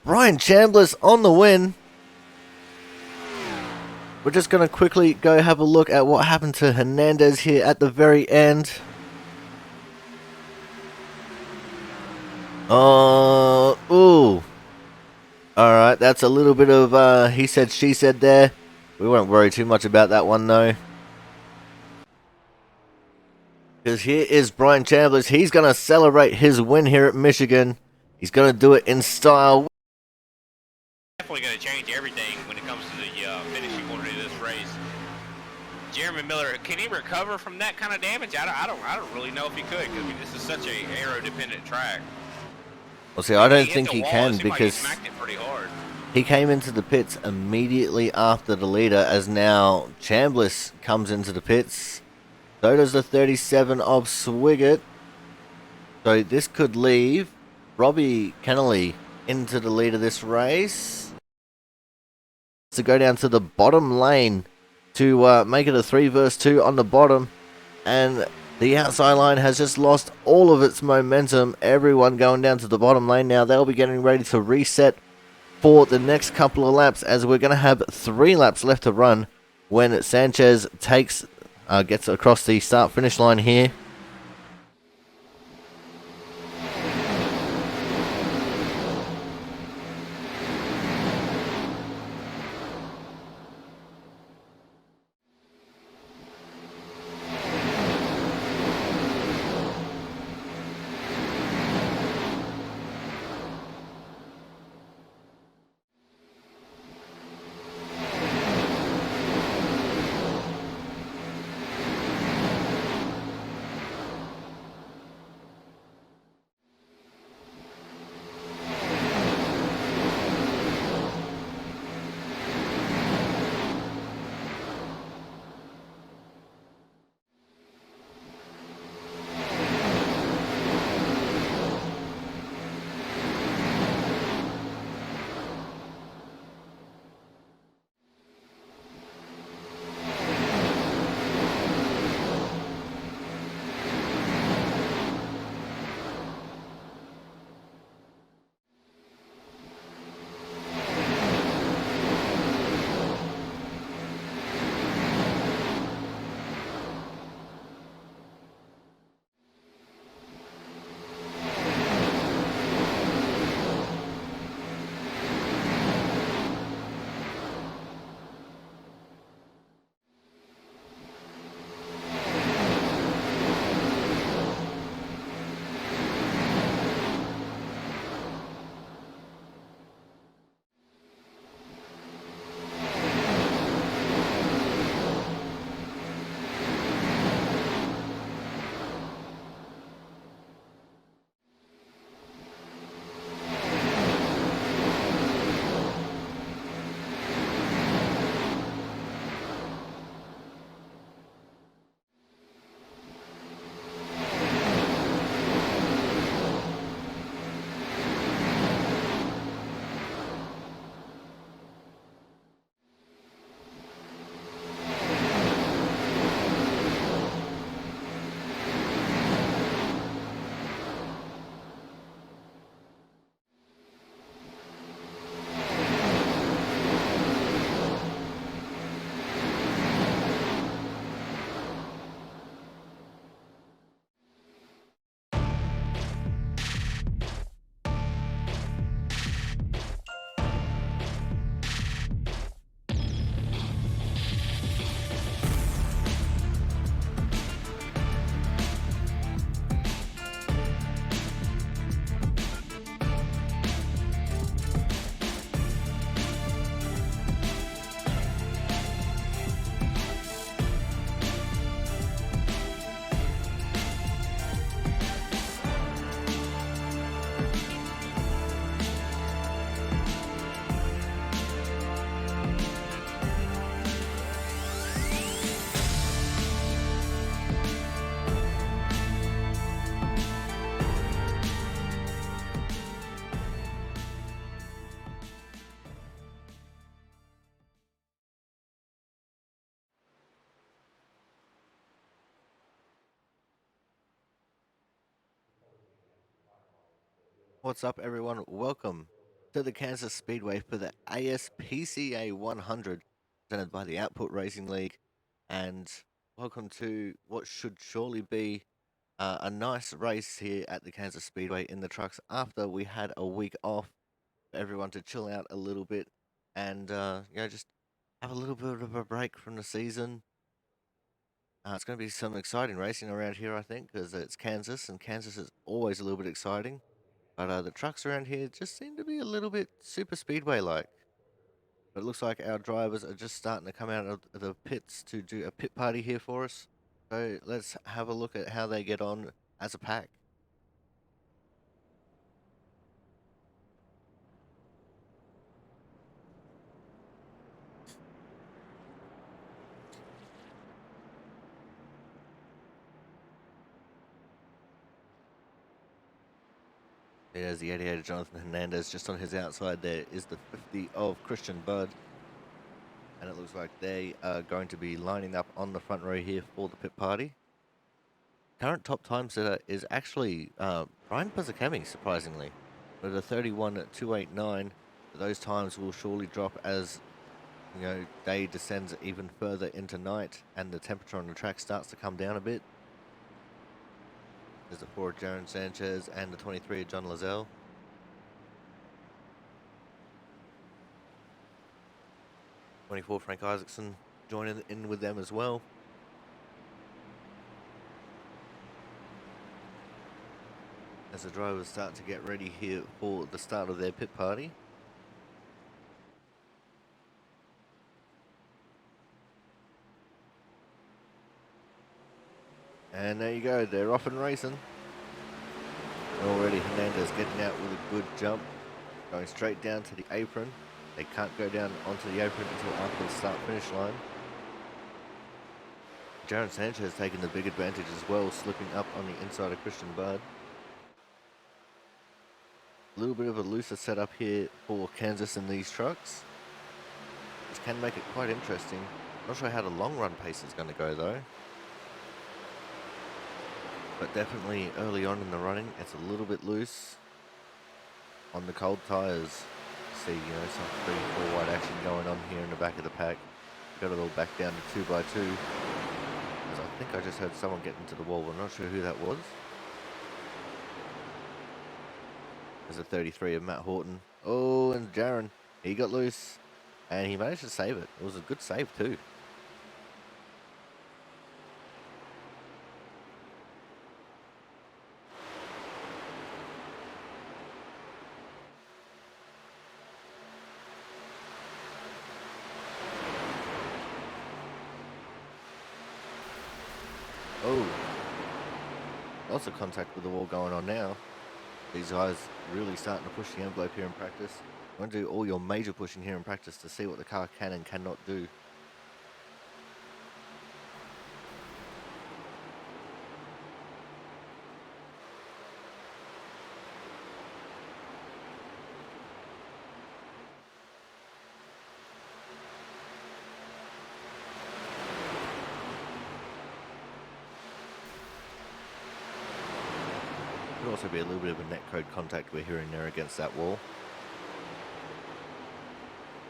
Brian Chambliss on the win. We're just going to quickly go have a look at what happened to Hernandez here at the very end. Ooh. Alright, that's a little bit of he said, she said there. We won't worry too much about that one though. Because here is Brian Chambliss. He's going to celebrate his win here at Michigan. He's going to do it in style. Definitely going to change everything when it comes to the finishing order of this race. Jeremy Miller, can he recover from that kind of damage? I don't really know if he could, because this is such a aero-dependent track. Well, see, I don't think he can, because like he smacked it pretty hard. He came into the pits immediately after the leader, as now Chambliss comes into the pits. So does the 37 of Swigert. So this could leave Robbie Kennelly into the lead of this race to go down to the bottom lane to make it a 3 versus 2 on the bottom. And the outside line has just lost all of its momentum. Everyone going down to the bottom lane now. They'll be getting ready to reset for the next couple of laps, as we're going to have 3 laps left to run when Sanchez gets across the start-finish line here. What's up, everyone? Welcome to the Kansas Speedway for the ASPCA 100, presented by the Output Racing League, and welcome to what should surely be a nice race here at the Kansas Speedway in the trucks after we had a week off for everyone to chill out a little bit and just have a little bit of a break from the season. It's going to be some exciting racing around here, I think, because it's Kansas, and Kansas is always a little bit exciting. But the trucks around here just seem to be a little bit super speedway-like. But it looks like our drivers are just starting to come out of the pits to do a pit party here for us. So let's have a look at how they get on as a pack. There's the 88 of Jonathan Hernandez. Just on his outside there is the 50 of Christian Budd. And it looks like they are going to be lining up on the front row here for the pit party. Current top time setter is actually Brian Pazzacami, surprisingly, with a 31.289. Those times will surely drop as day descends even further into night and the temperature on the track starts to come down a bit. There's the 4 of Jaron Sanchez and the 23 of John Lazelle. '24 Frank Isaacson joining in with them as well. As the drivers start to get ready here for the start of their pit party. And there you go, they're off and racing. Already Hernandez getting out with a good jump, going straight down to the apron. They can't go down onto the apron until after the start-finish line. Jaron Sanchez taking the big advantage as well, slipping up on the inside of Christian Budd. A little bit of a looser setup here for Kansas in these trucks, which can make it quite interesting. Not sure how the long-run pace is going to go though. But definitely early on in the running, it's a little bit loose on the cold tyres. See, some pretty full wide action going on here in the back of the pack. Got it all back down to 2x2. As I think I just heard someone get into the wall, but I'm not sure who that was. There's a 33 of Matt Horton. Oh, and Jaron, he got loose, and he managed to save it. It was a good save too. Oh, lots of contact with the wall going on now. These guys really starting to push the envelope here in practice. You want to do all your major pushing here in practice to see what the car can and cannot do. Could also be a little bit of a netcode contact we're hearing there against that wall,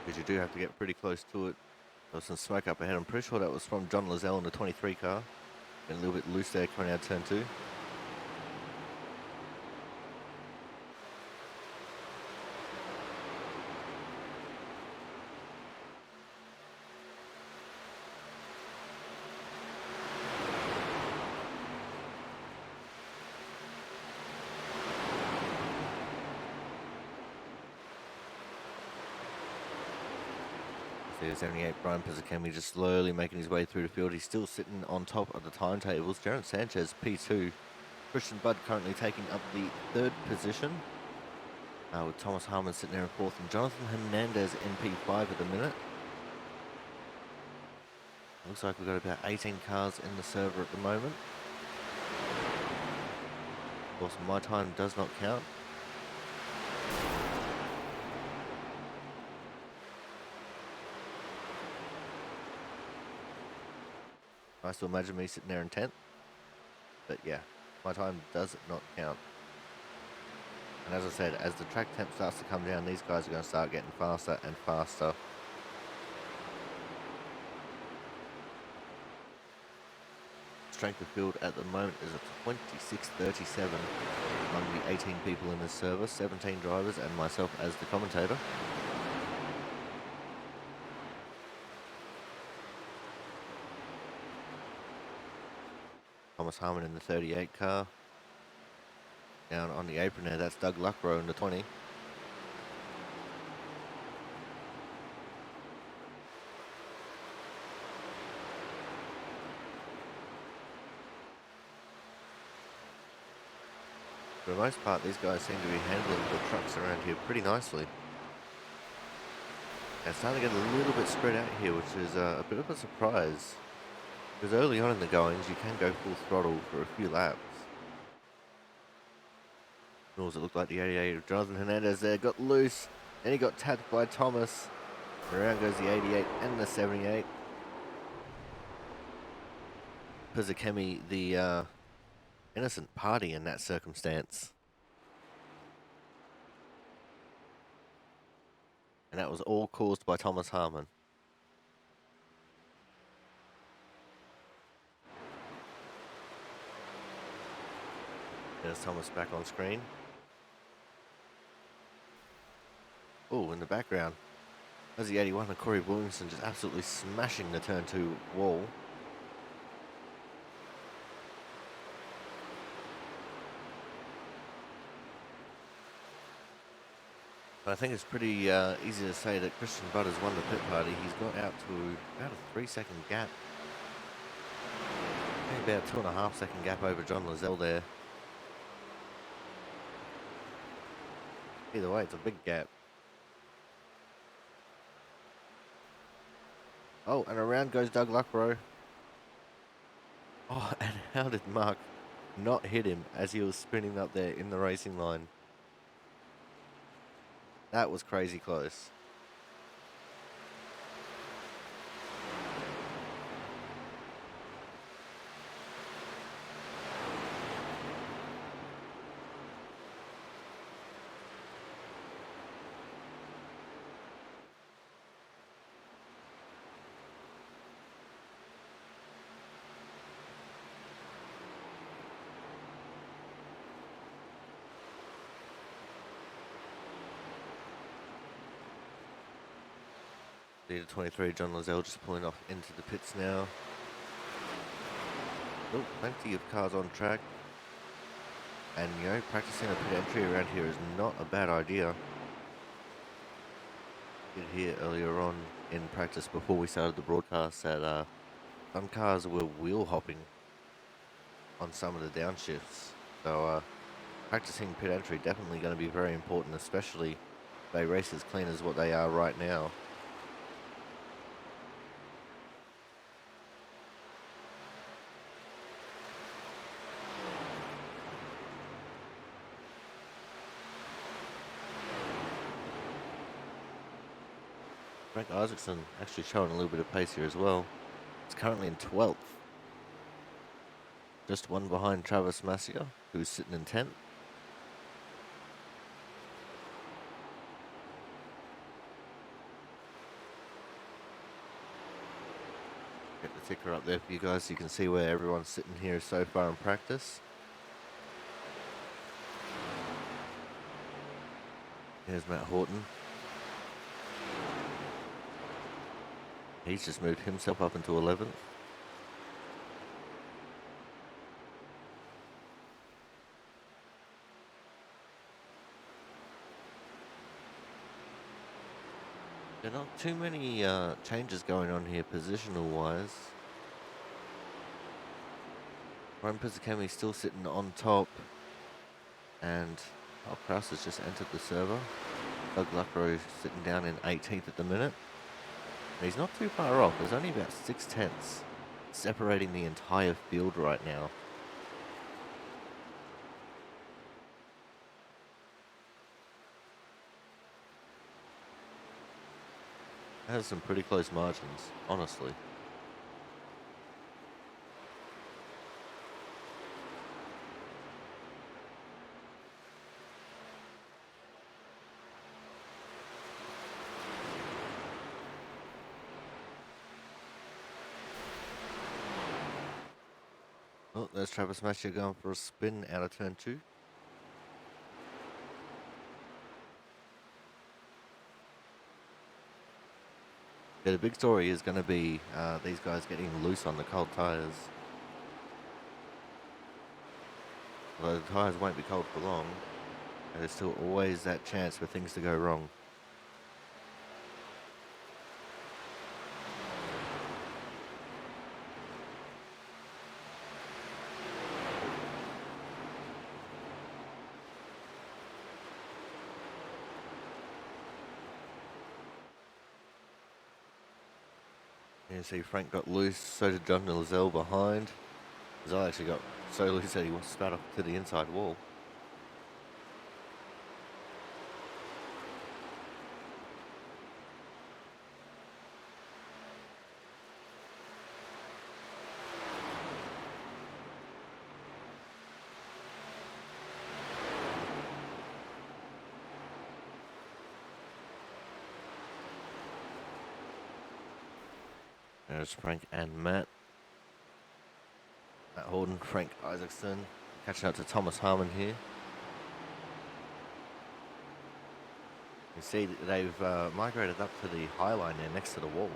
because you do have to get pretty close to it. There was some smoke up ahead. I'm pretty sure that was from John Lazelle in the 23 car. Getting a little bit loose there coming out of turn 2. There's 78 Brian Pizzacami just slowly making his way through the field. He's still sitting on top of the timetables. Jaron Sanchez, P2. Christian Budd currently taking up the 3rd position. With Thomas Harmon sitting there in 4th. And Jonathan Hernandez in P5 at the minute. Looks like we've got about 18 cars in the server at the moment. Of course, my time does not count. Nice to imagine me sitting there in 10th. But yeah, my time does not count. And as I said, as the track temp starts to come down, these guys are going to start getting faster and faster. Strength of field at the moment is at 26.37 among the 18 people in this service, 17 drivers and myself as the commentator. Thomas Harmon in the 38 car. Down on the apron there, that's Doug Luckrow in the 20. For the most part, these guys seem to be handling the trucks around here pretty nicely. They're starting to get a little bit spread out here, which is a bit of a surprise. Because early on in the goings, you can go full throttle for a few laps. Nor does it look like the 88 of Jonathan Hernandez there got loose. Then he got tapped by Thomas. Around goes the 88 and the 78. Pizzacchemi, the innocent party in that circumstance. And that was all caused by Thomas Harmon. There's Thomas back on screen. Oh, in the background, there's the 81 and Corey Williamson just absolutely smashing the turn 2 wall. But I think it's pretty easy to say that Christian Butt has won the pit party. He's got out to about a 3-second gap. Maybe about 2.5-second gap over John Lozelle there. Either way, it's a big gap. Oh, and around goes Doug Luckrow. Oh, and how did Mark not hit him as he was spinning up there in the racing line? That was crazy close. Leader 23, John Lozelle just pulling off into the pits now. Oh, plenty of cars on track. And, you know, practicing a pit entry around here is not a bad idea. Did hear earlier on in practice before we started the broadcast that some cars were wheel hopping on some of the downshifts. So practicing pit entry definitely going to be very important, especially if they race as clean as what they are right now. Frank Isaacson actually showing a little bit of pace here as well. It's currently in 12th. Just one behind Travis Masia, who's sitting in 10th. Get the ticker up there for you guys so you can see where everyone's sitting here so far in practice. Here's Matt Horton. He's just moved himself up into 11th. There are not too many changes going on here positional-wise. Ryan Pizzacchemi still sitting on top. And Al Kraus has just entered the server. Doug Luckrow sitting down in 18th at the minute. He's not too far off. There's only about 6/10 separating the entire field right now. That has some pretty close margins, honestly. Oh, there's Travis Mascia going for a spin out of turn 2. Yeah, the big story is going to be these guys getting loose on the cold tyres. Although the tyres won't be cold for long, there's still always that chance for things to go wrong. You see Frank got loose, so did John Lizelle behind. Lizelle actually got so loose that he spat off to the inside wall. There's Frank and Matt. Matt Horton, Frank Isaacson, catching up to Thomas Harmon here. You see that they've migrated up to the high line there next to the wall.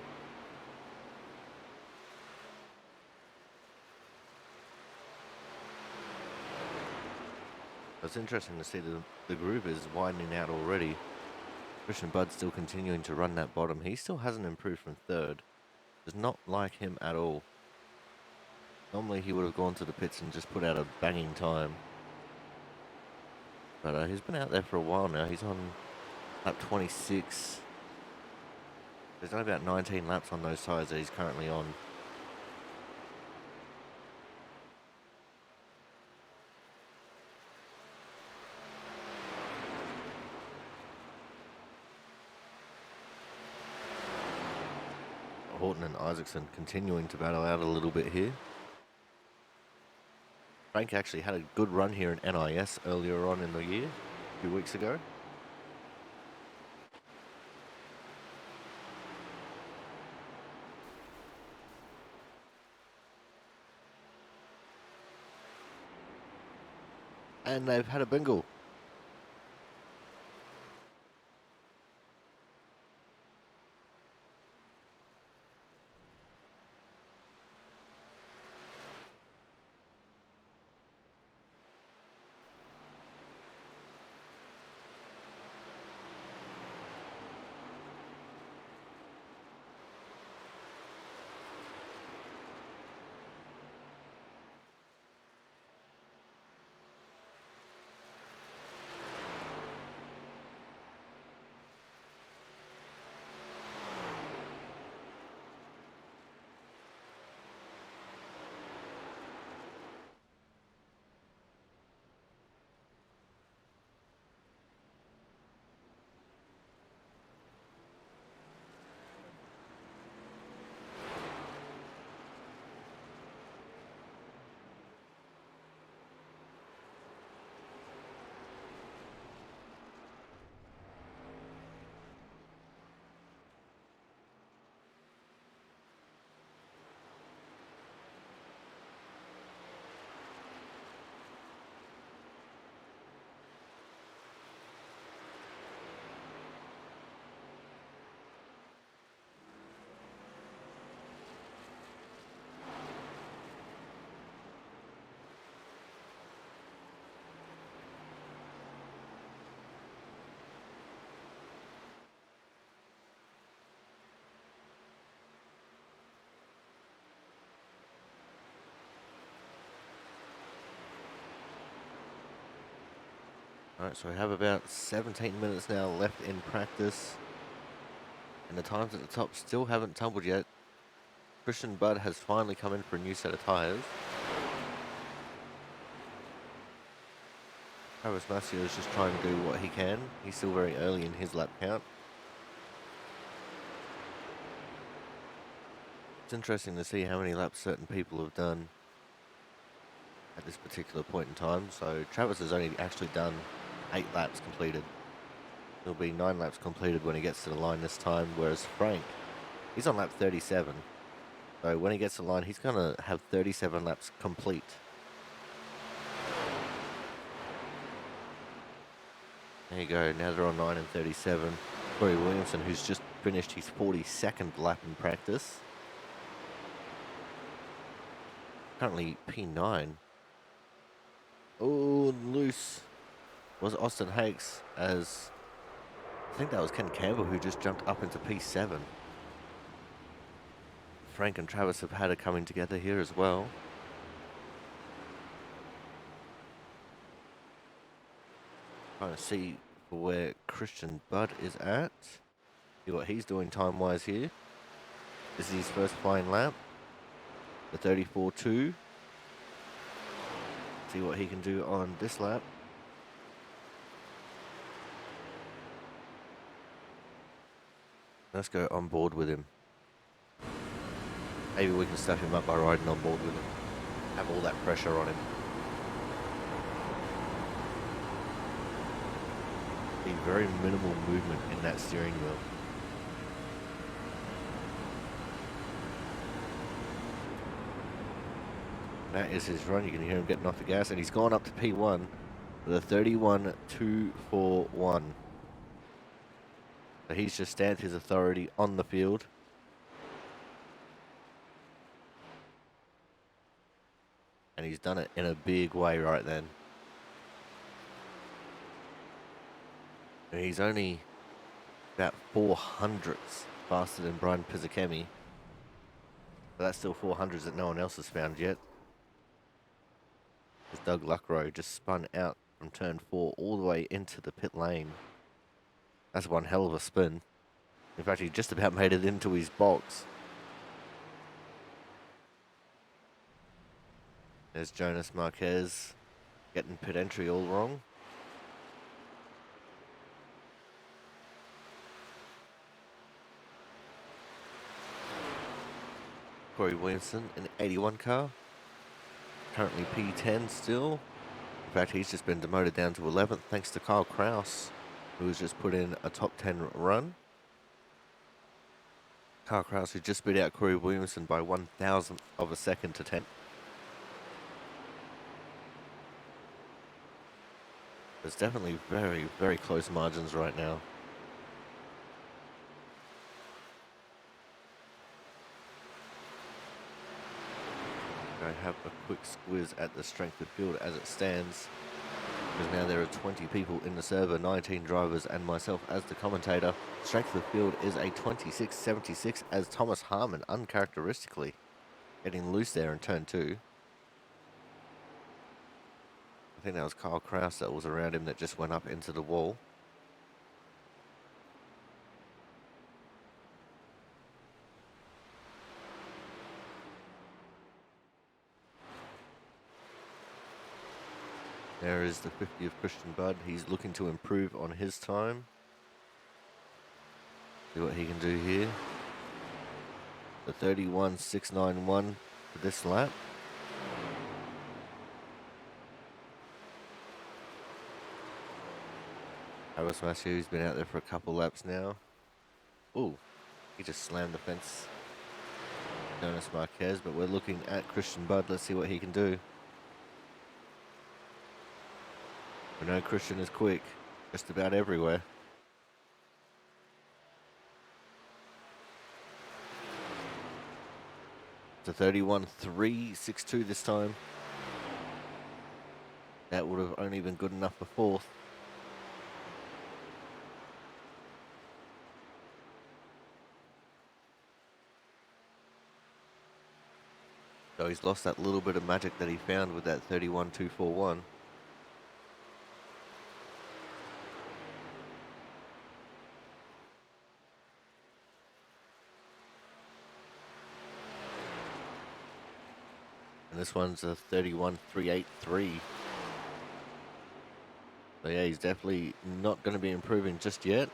It's interesting to see the group is widening out already. Christian Budd still continuing to run that bottom. He still hasn't improved from third. Does not like him at all. Normally he would have gone to the pits and just put out a banging time. But he's been out there for a while now. He's on lap 26. There's only about 19 laps on those tyres that he's currently on. Horton and Isaacson continuing to battle out a little bit here. Frank actually had a good run here in NIS earlier on in the year, a few weeks ago. And they've had a bingle. Alright, so we have about 17 minutes now left in practice. And the times at the top still haven't tumbled yet. Christian Budd has finally come in for a new set of tyres. Travis Mascia is just trying to do what he can. He's still very early in his lap count. It's interesting to see how many laps certain people have done at this particular point in time. So Travis has only actually done 8 laps completed. There'll be 9 laps completed when he gets to the line this time, whereas Frank, he's on lap 37. So when he gets to the line, he's going to have 37 laps complete There you go. Now they're on 9 and 37. Corey Williamson, who's just finished his 42nd lap in practice. Currently P9. Oh, loose was Austin Hakes, as I think that was Ken Campbell who just jumped up into P7. Frank and Travis have had it coming together here as well. Trying to see where Christian Budd is at. See what he's doing time-wise here. This is his first flying lap. The 34.2. See what he can do on this lap. Let's go on board with him. Maybe we can stuff him up by riding on board with him. Have all that pressure on him. Be very minimal movement in that steering wheel. That is his run. You can hear him getting off the gas, and he's gone up to P1 with a 31.241. So he's just stamped his authority on the field. And he's done it in a big way right then. And he's only about 400ths faster than Brian Pizzakemi. But that's still 400s that no one else has found yet. As Doug Luckrow just spun out from turn 4 all the way into the pit lane. That's one hell of a spin. In fact, he just about made it into his box. There's Jonas Marquez getting pit entry all wrong. Corey Williamson in the 81 car. Currently P10 still. In fact, he's just been demoted down to 11th thanks to Kyle Kraus, who's just put in a top 10 run. Kyle Kraus, who just beat out Corey Williamson by 1,000th of a second to 10th. There's definitely very, very close margins right now. I have a quick squiz at the strength of field as it stands, because now there are 20 people in the server, 19 drivers and myself as the commentator. Strength of field is a 26.76 as Thomas Harmon uncharacteristically getting loose there in turn 2. I think that was Kyle Kraus that was around him that just went up into the wall. There is the 50 of Christian Budd. He's looking to improve on his time. See what he can do here. The 31.691 for this lap. Travis Matthew's been out there for a couple laps now. Ooh, he just slammed the fence. Jonas Marquez, but we're looking at Christian Budd. Let's see what he can do. We know Christian is quick, just about everywhere. It's a 31.362 this time. That would have only been good enough for 4th. So he's lost that little bit of magic that he found with that 31.241. And this one's a 31.383. So yeah, he's definitely not going to be improving just yet.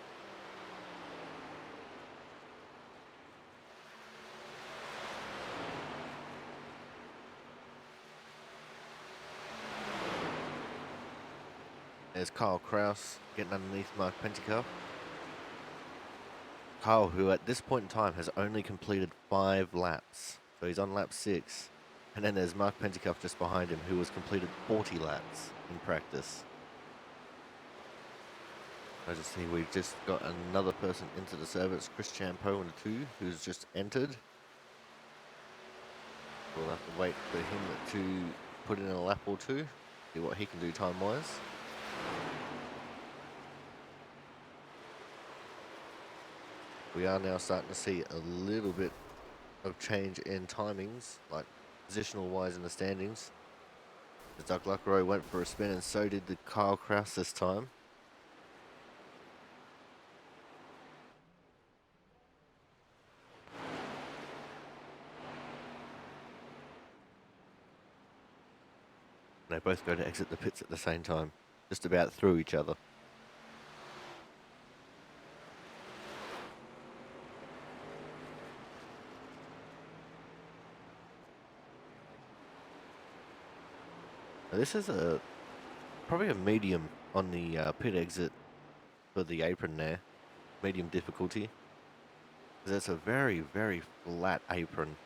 There's Kyle Kraus getting underneath Mark Pentikoff. Kyle, who at this point in time has only completed 5 laps. So he's on lap 6. And then there's Mark Pentikoff just behind him, who has completed 40 laps in practice. As you see, we just got another person into the service, Chris Champo in the 2, who's just entered. We'll have to wait for him to put in a lap or two, see what he can do time-wise. We are now starting to see a little bit of change in timings, like positional-wise in the standings. The Doug Luckrow went for a spin, and so did the Kyle Kraus this time. They both go to exit the pits at the same time, just about through each other. Now this is probably a medium on the pit exit for the apron there, medium difficulty. It's a very, very flat apron.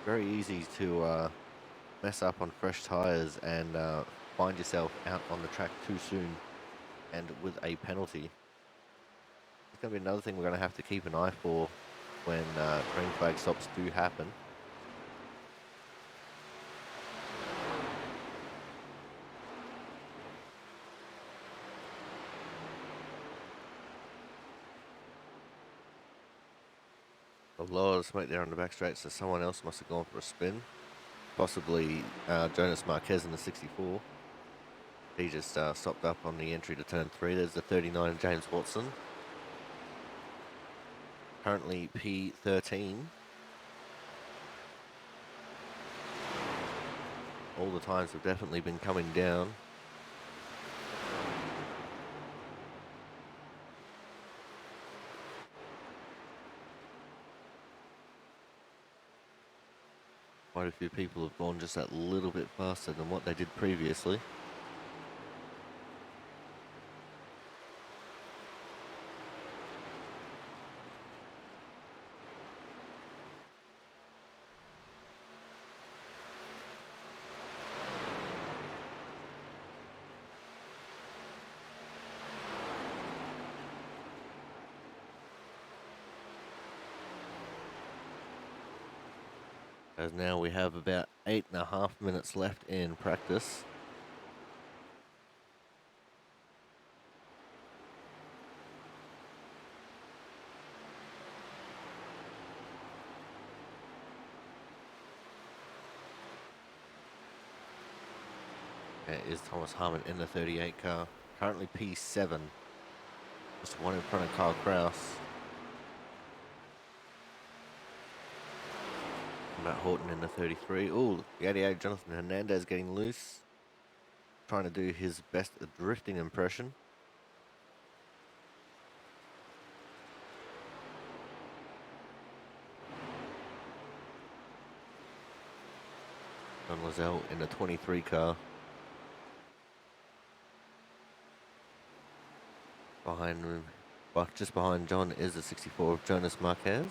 Very easy to mess up on fresh tires and find yourself out on the track too soon and with a penalty. It's going to be another thing we're going to have to keep an eye for when green flag stops do happen. A lot of smoke there on the back straight, so someone else must have gone for a spin. Possibly Jonas Marquez in the 64. He just stopped up on the entry to turn 3. There's the 39, James Watson. Currently P13. All the times have definitely been coming down. Quite a few people have gone just that little bit faster than what they did previously. As now we have about 8.5 minutes left in practice. There is Thomas Harmon in the 38 car, currently P7. Just one in front of Kyle Kraus. Matt Horton in the 33. Ooh, the 88 Jonathan Hernandez getting loose. Trying to do his best drifting impression. John Lozelle in the 23 car. Behind him, well, just behind John is the 64 of Jonas Marquez.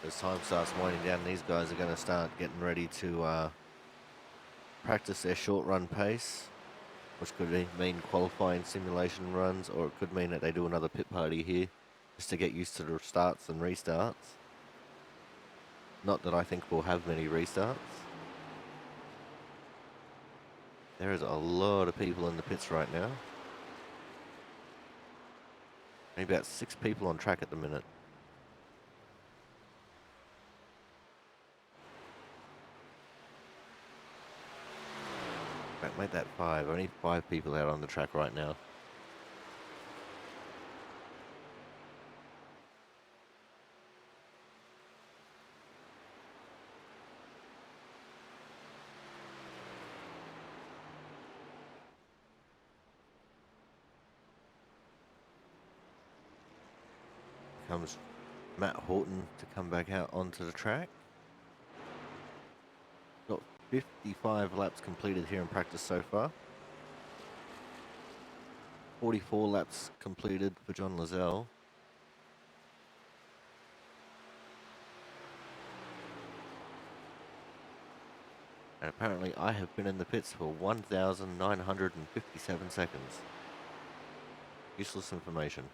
As time starts winding down, these guys are going to start getting ready to practice their short run pace, which could mean qualifying simulation runs, or it could mean that they do another pit party here just to get used to the starts and restarts. Not that I think we'll have many restarts. There is a lot of people in the pits right now. Maybe about 6 people on track at the minute. Make that 5. Only 5 people out on the track right now. Comes Matt Horton to come back out onto the track. Got 55 laps completed here in practice so far. 44 laps completed for John Lozelle. And apparently I have been in the pits for 1,957 seconds. Useless information.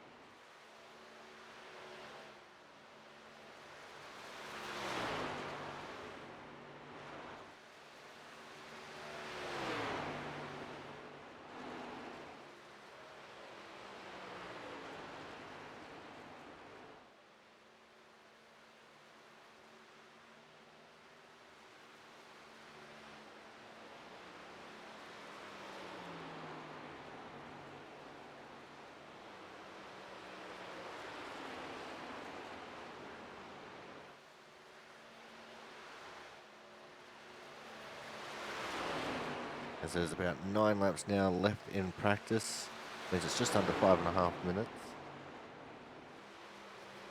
As there's about 9 laps now left in practice, means it's just under 5.5 minutes.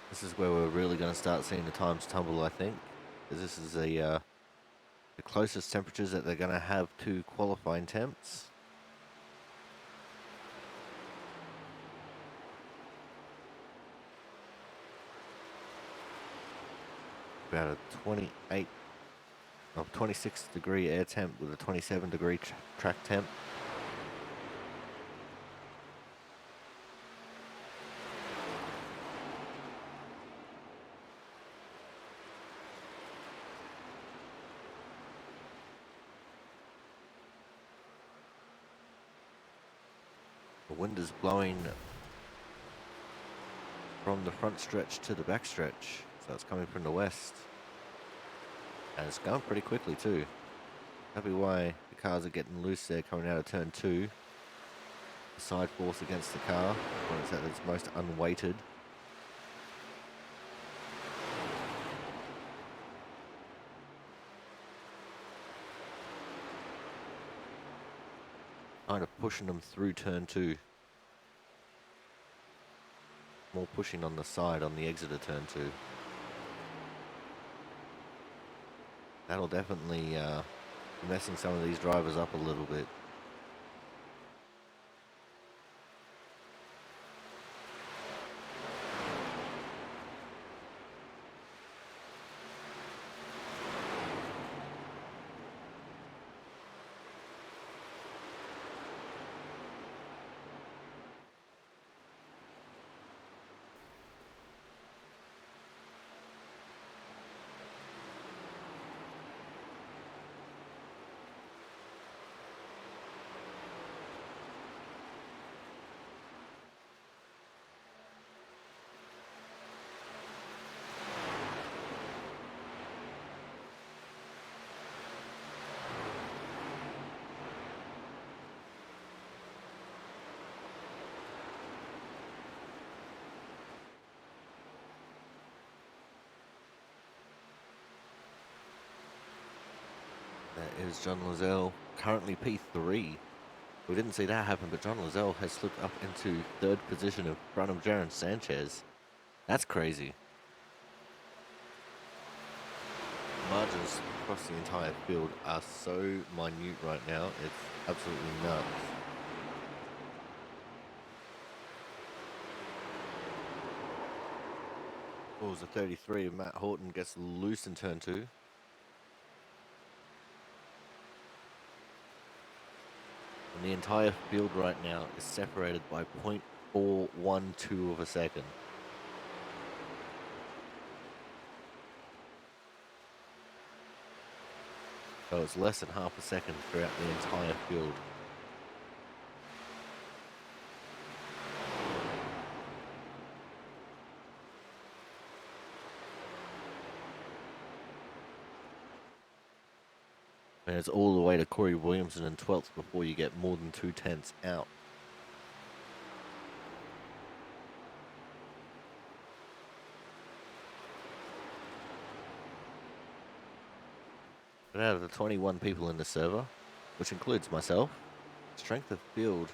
This is where we're really going to start seeing the times tumble, I think, because this is the closest temperatures that they're going to have to qualifying temps. About a 26 degree air temp with a 27 degree track temp. The wind is blowing from the front stretch to the back stretch, so it's coming from the west. And it's going pretty quickly too. That'd be why the cars are getting loose there coming out of turn 2. The side force against the car when it's at its most unweighted. Kind of pushing them through turn 2. More pushing on the side on the exit of turn 2. That'll definitely be messing some of these drivers up a little bit. That is John Lazelle, currently P3. We didn't see that happen, but John Lazelle has slipped up into 3rd position in front of Jaron Sanchez. That's crazy. Margins across the entire field are so minute right now, it's absolutely nuts. Balls a 33 of Matt Horton gets loose in turn 2. And the entire field right now is separated by 0.412 of a second. So it's less than half a second throughout the entire field. And it's all the way to Corey Williamson in 12th before you get more than 2/10 out. But out of the 21 people in the server, which includes myself, strength of field,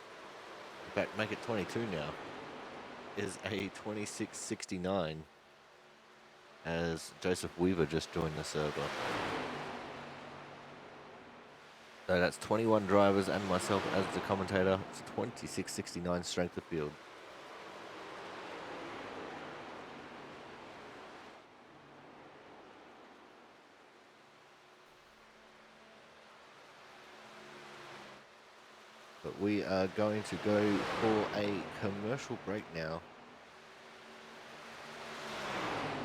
in fact make it 22 now, is a 2669 as Joseph Weaver just joined the server. So that's 21 drivers and myself as the commentator. It's 2669 strength of field. are going to go for a commercial break now.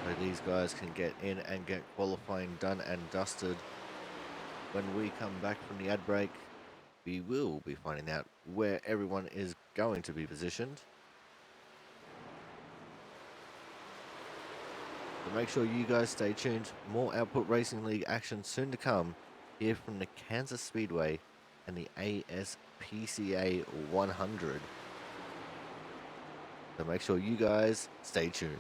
So these guys can get in and get qualifying done and dusted. When we come back from the ad break, we will be finding out where everyone is going to be positioned. So make sure you guys stay tuned. More Output Racing League action soon to come here from the Kansas Speedway and the ASPCA 100. So make sure you guys stay tuned.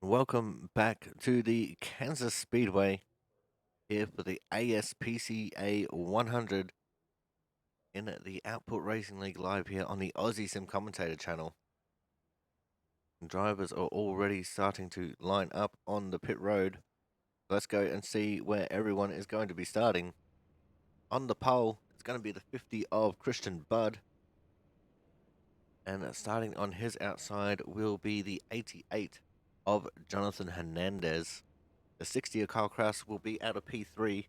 Welcome back to the Kansas Speedway here for the ASPCA 100 in the Output Racing League live here on the Aussie Sim Commentator channel. Drivers are already starting to line up on the pit road. Let's go and see where everyone is going to be starting. On the pole, it's going to be the 50 of Christian Budd. And starting on his outside will be the 88 of Jonathan Hernandez. The 60 of Kyle Kraus will be out of P3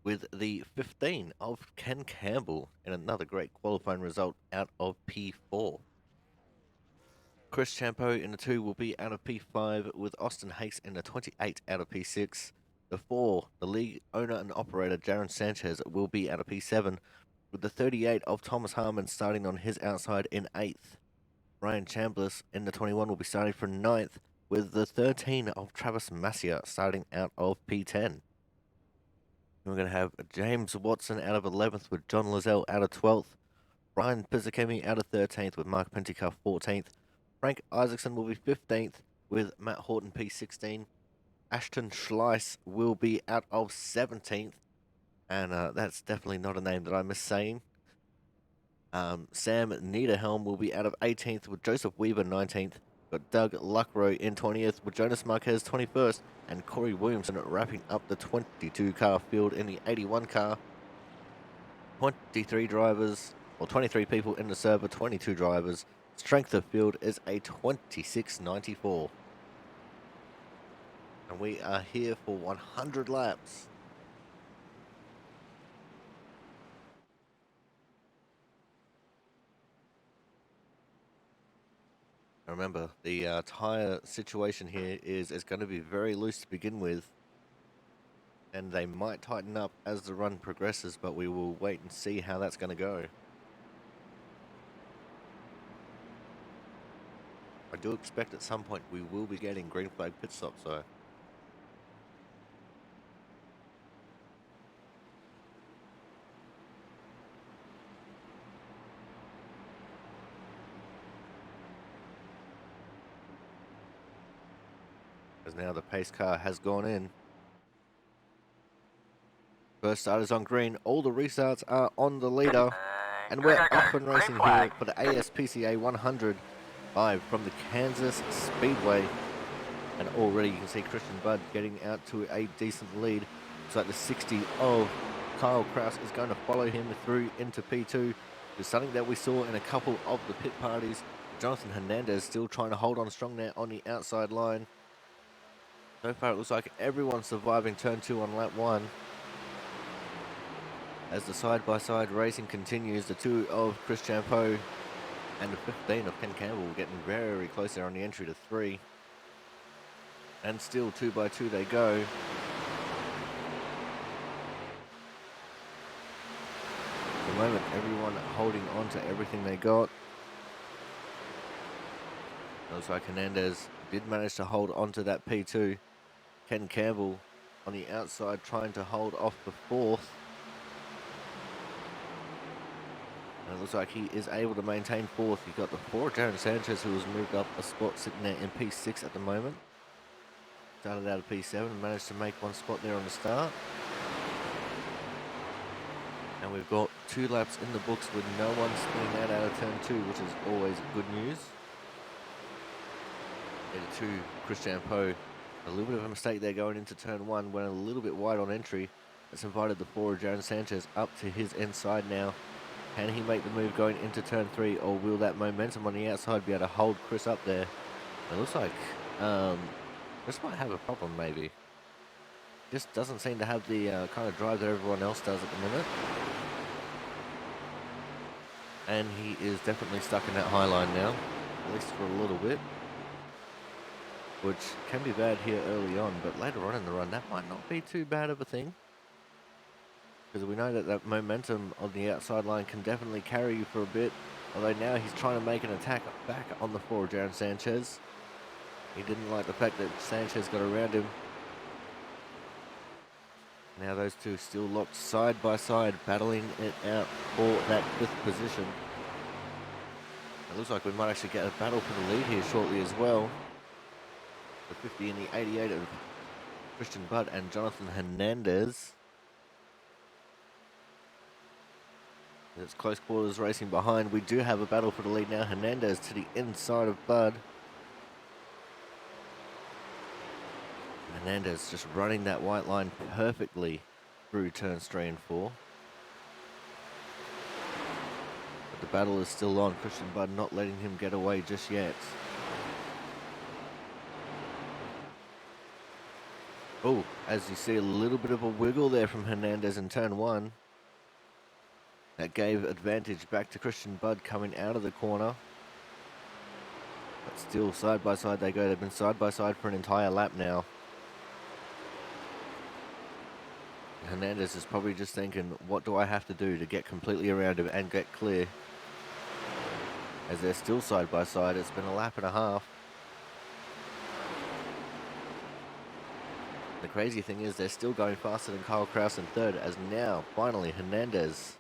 with the 15 of Ken Campbell and another great qualifying result out of P4. Chris Champeau in the 2 will be out of P5 with Austin Hakes in the 28 out of P6. The 4, the league owner and operator Jaron Sanchez will be out of P7 with the 38 of Thomas Harmon starting on his outside in 8th. Ryan Chambliss in the 21 will be starting for 9th with the 13 of Travis Massia starting out of P10. We're going to have James Watson out of 11th with John Lozelle out of 12th. Brian Pizzakemi out of 13th with Mark Penticuff 14th. Frank Isaacson will be 15th with Matt Horton P16. Ashton Schleiss will be out of 17th. And that's definitely not a name that I miss saying. Sam Niederhelm will be out of 18th with Joseph Weaver 19th. Got Doug Luckrow in 20th with Jonas Marquez 21st. And Corey Williamson wrapping up the 22 car field in the 81 car. 23 drivers, or 23 people in the server, 22 drivers. Strength of field is a 26.94. And we are here for 100 laps. Remember, the tyre situation here is going to be very loose to begin with. And they might tighten up as the run progresses, but we will wait and see how that's going to go. I do expect at some point we will be getting green flag pit stops though. As now the pace car has gone in. First starters on green, all the restarts are on the leader. And we're off and racing here for the ASPCA 100 live from the Kansas Speedway. And already you can see Christian Budd getting out to a decent lead. It's like the 60 of Kyle Kraus is going to follow him through into P2. It's something that we saw in a couple of the pit parties. Jonathan Hernandez still trying to hold on strong there on the outside line. So far it looks like everyone's surviving turn 2 on lap 1. As the side-by-side racing continues, the 2 of Chris Champeau and the 15 of Ken Campbell getting very close there on the entry to 3. And still 2 by 2 they go. At the moment, everyone holding on to everything they got. Looks like Hernandez did manage to hold on to that P2. Ken Campbell on the outside trying to hold off the 4th. And it looks like he is able to maintain 4th. You've got the 4 Jaron Sanchez, who has moved up a spot, sitting there in P6 at the moment. Started out of P7 and managed to make one spot there on the start. And we've got 2 laps in the books with no one spinning out of turn 2, which is always good news. Into 2, Chris Champeau. A little bit of a mistake there going into turn 1, went a little bit wide on entry. That's invited the 4 Jaron Sanchez up to his inside now. Can he make the move going into turn 3, or will that momentum on the outside be able to hold Chris up there? It looks like Chris might have a problem maybe. Just doesn't seem to have the kind of drive that everyone else does at the minute. And he is definitely stuck in that high line now, at least for a little bit. Which can be bad here early on, but later on in the run that might not be too bad of a thing. Because we know that that momentum on the outside line can definitely carry you for a bit. Although now he's trying to make an attack back on the 4 Jaron Sanchez. He didn't like the fact that Sanchez got around him. Now those two still locked side by side, battling it out for that 5th position. It looks like we might actually get a battle for the lead here shortly as well. The 50 and the 88 of Christian Budd and Jonathan Hernandez. It's close quarters racing behind. We do have a battle for the lead now. Hernandez to the inside of Budd. Hernandez just running that white line perfectly through turns 3 and 4. But the battle is still on. Christian Budd not letting him get away just yet. Oh, as you see, a little bit of a wiggle there from Hernandez in turn 1. That gave advantage back to Christian Budd coming out of the corner. But still, side by side they go. They've been side by side for an entire lap now. Hernandez is probably just thinking, what do I have to do to get completely around him and get clear? As they're still side by side, it's been a lap and a half. The crazy thing is they're still going faster than Kyle Kraus in third, as now, finally, Hernandez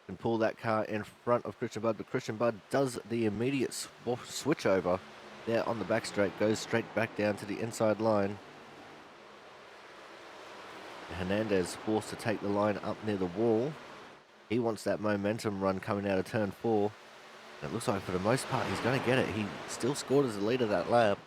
can pull that car in front of Christian Budd, but Christian Budd does the immediate switch over there on the back straight, goes straight back down to the inside line. Hernandez forced to take the line up near the wall. He wants that momentum run coming out of turn 4. And it looks like for the most part he's going to get it. He still scored as the leader that lap.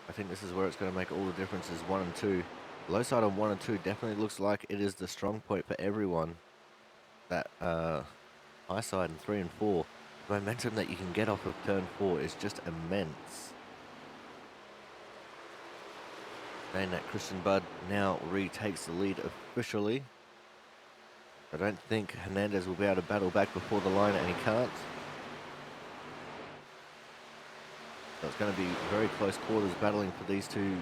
I think this is where it's going to make all the difference is 1 and 2. Low side on 1 and 2 definitely looks like it is the strong point for everyone. That high side in 3 and 4. The momentum that you can get off of turn 4 is just immense. Saying that Christian Budd now retakes the lead officially. I don't think Hernandez will be able to battle back before the line, and he can't. So it's going to be very close quarters battling for these two,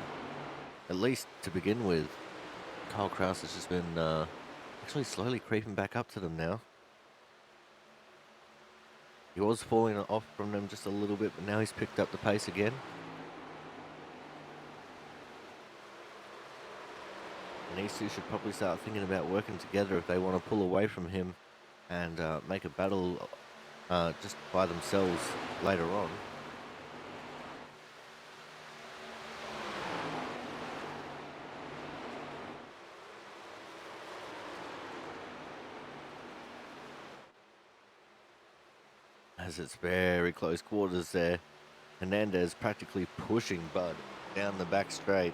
at least to begin with. Kyle Kraus has just been actually slowly creeping back up to them now. He was falling off from them just a little bit, but now he's picked up the pace again. And these two should probably start thinking about working together if they want to pull away from him and make a battle just by themselves later on. As it's very close quarters there. Hernandez practically pushing Budd down the back straight.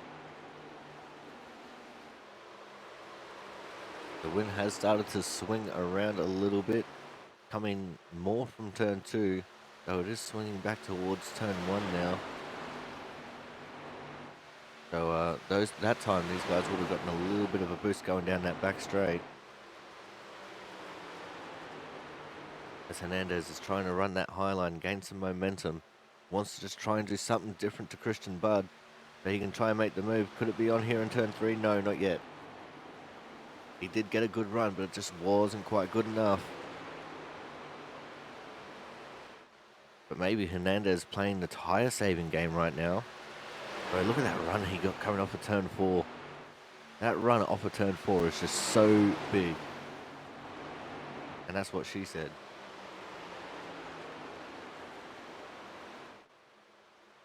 The wind has started to swing around a little bit, coming more from turn 2, though it is swinging back towards turn 1 now. So that time these guys would have gotten a little bit of a boost going down that back straight. As Hernandez is trying to run that high line, gain some momentum, wants to just try and do something different to Christian Budd, so he can try and make the move. Could it be on here in turn 3? No, not yet. He did get a good run, but it just wasn't quite good enough. But maybe Hernandez playing the tire saving game right now. Bro, look at that run he got coming off of turn 4. That run off of turn 4 is just so big. And that's what she said.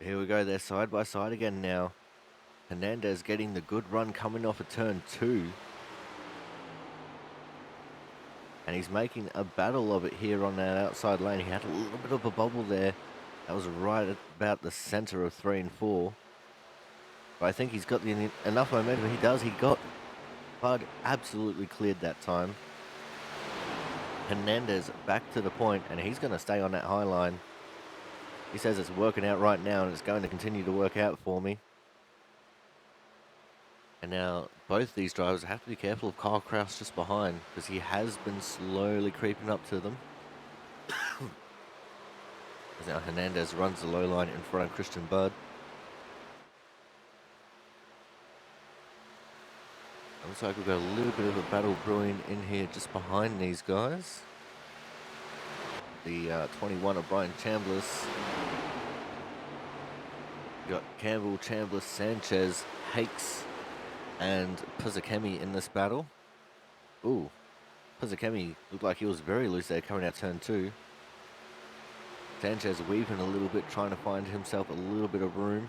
Here we go, they're side by side again now. Hernandez getting the good run coming off of turn 2. And he's making a battle of it here on that outside lane. He had a little bit of a bubble there. That was right at about the center of 3 and 4. But I think he's got enough momentum. He does. He got Budd absolutely cleared that time. Hernandez back to the point, and he's going to stay on that high line. He says it's working out right now, and it's going to continue to work out for me. And now both these drivers have to be careful of Kyle Kraus just behind, because he has been slowly creeping up to them. As now Hernandez runs the low line in front of Christian Budd. Looks like we've got a little bit of a battle brewing in here just behind these guys. The 21 of Brian Chambliss. We've got Campbell, Chambliss, Sanchez, Hakes, and Puzakemi in this battle. Ooh, Puzakemi looked like he was very loose there coming out turn 2. Sanchez weaving a little bit, trying to find himself a little bit of room.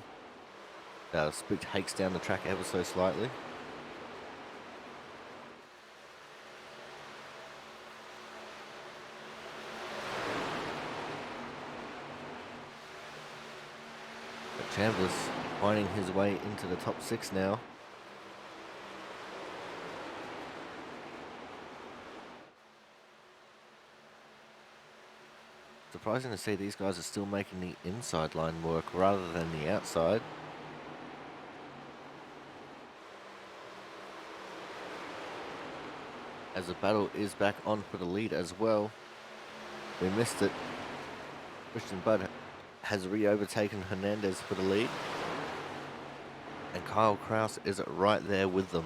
Spooked Hakes down the track ever so slightly. But Chandler's finding his way into the top 6 now. Surprising to see these guys are still making the inside line work rather than the outside. As the battle is back on for the lead as well. We missed it. Christian Budd has re-overtaken Hernandez for the lead. And Kyle Kraus is right there with them.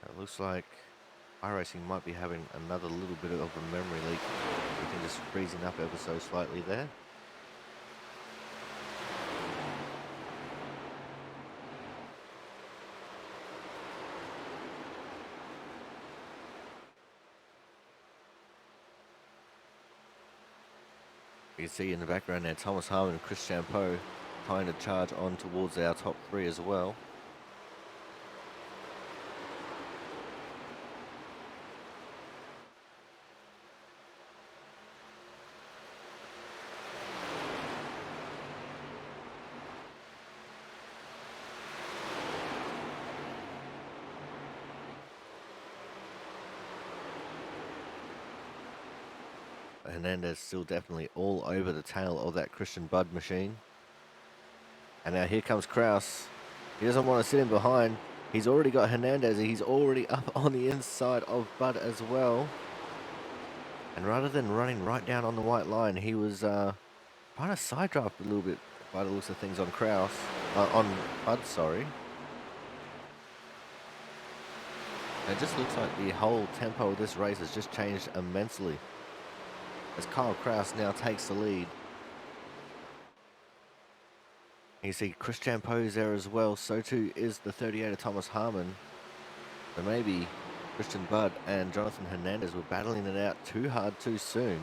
It looks like iRacing might be having another little bit of a memory leak. Everything just freezing up ever so slightly there. You can see in the background there Thomas Harmon and Chris Champeau trying to charge on towards our top 3 as well. Hernandez still definitely all over the tail of that Christian Budd machine. And now here comes Kraus. He doesn't want to sit in behind. He's already got Hernandez. He's already up on the inside of Budd as well. And rather than running right down on the white line, he was trying to side draft a little bit by the looks of things on Kraus. On Budd, sorry. And it just looks like the whole tempo of this race has just changed immensely, as Kyle Kraus now takes the lead. You see Chris Champeau's there as well, so too is the 38 of Thomas Harmon. So maybe Christian Budd and Jonathan Hernandez were battling it out too hard too soon.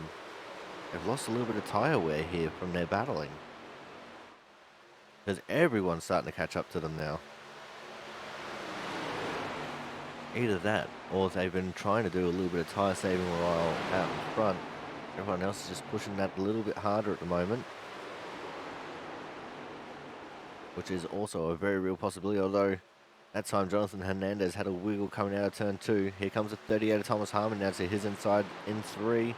They've lost a little bit of tyre wear here from their battling, because everyone's starting to catch up to them now. Either that, or they've been trying to do a little bit of tyre saving while out in front. Everyone else is just pushing that a little bit harder at the moment, which is also a very real possibility, although that time Jonathan Hernandez had a wiggle coming out of turn 2. Here comes the 38 of Thomas Harmon now to his inside in 3,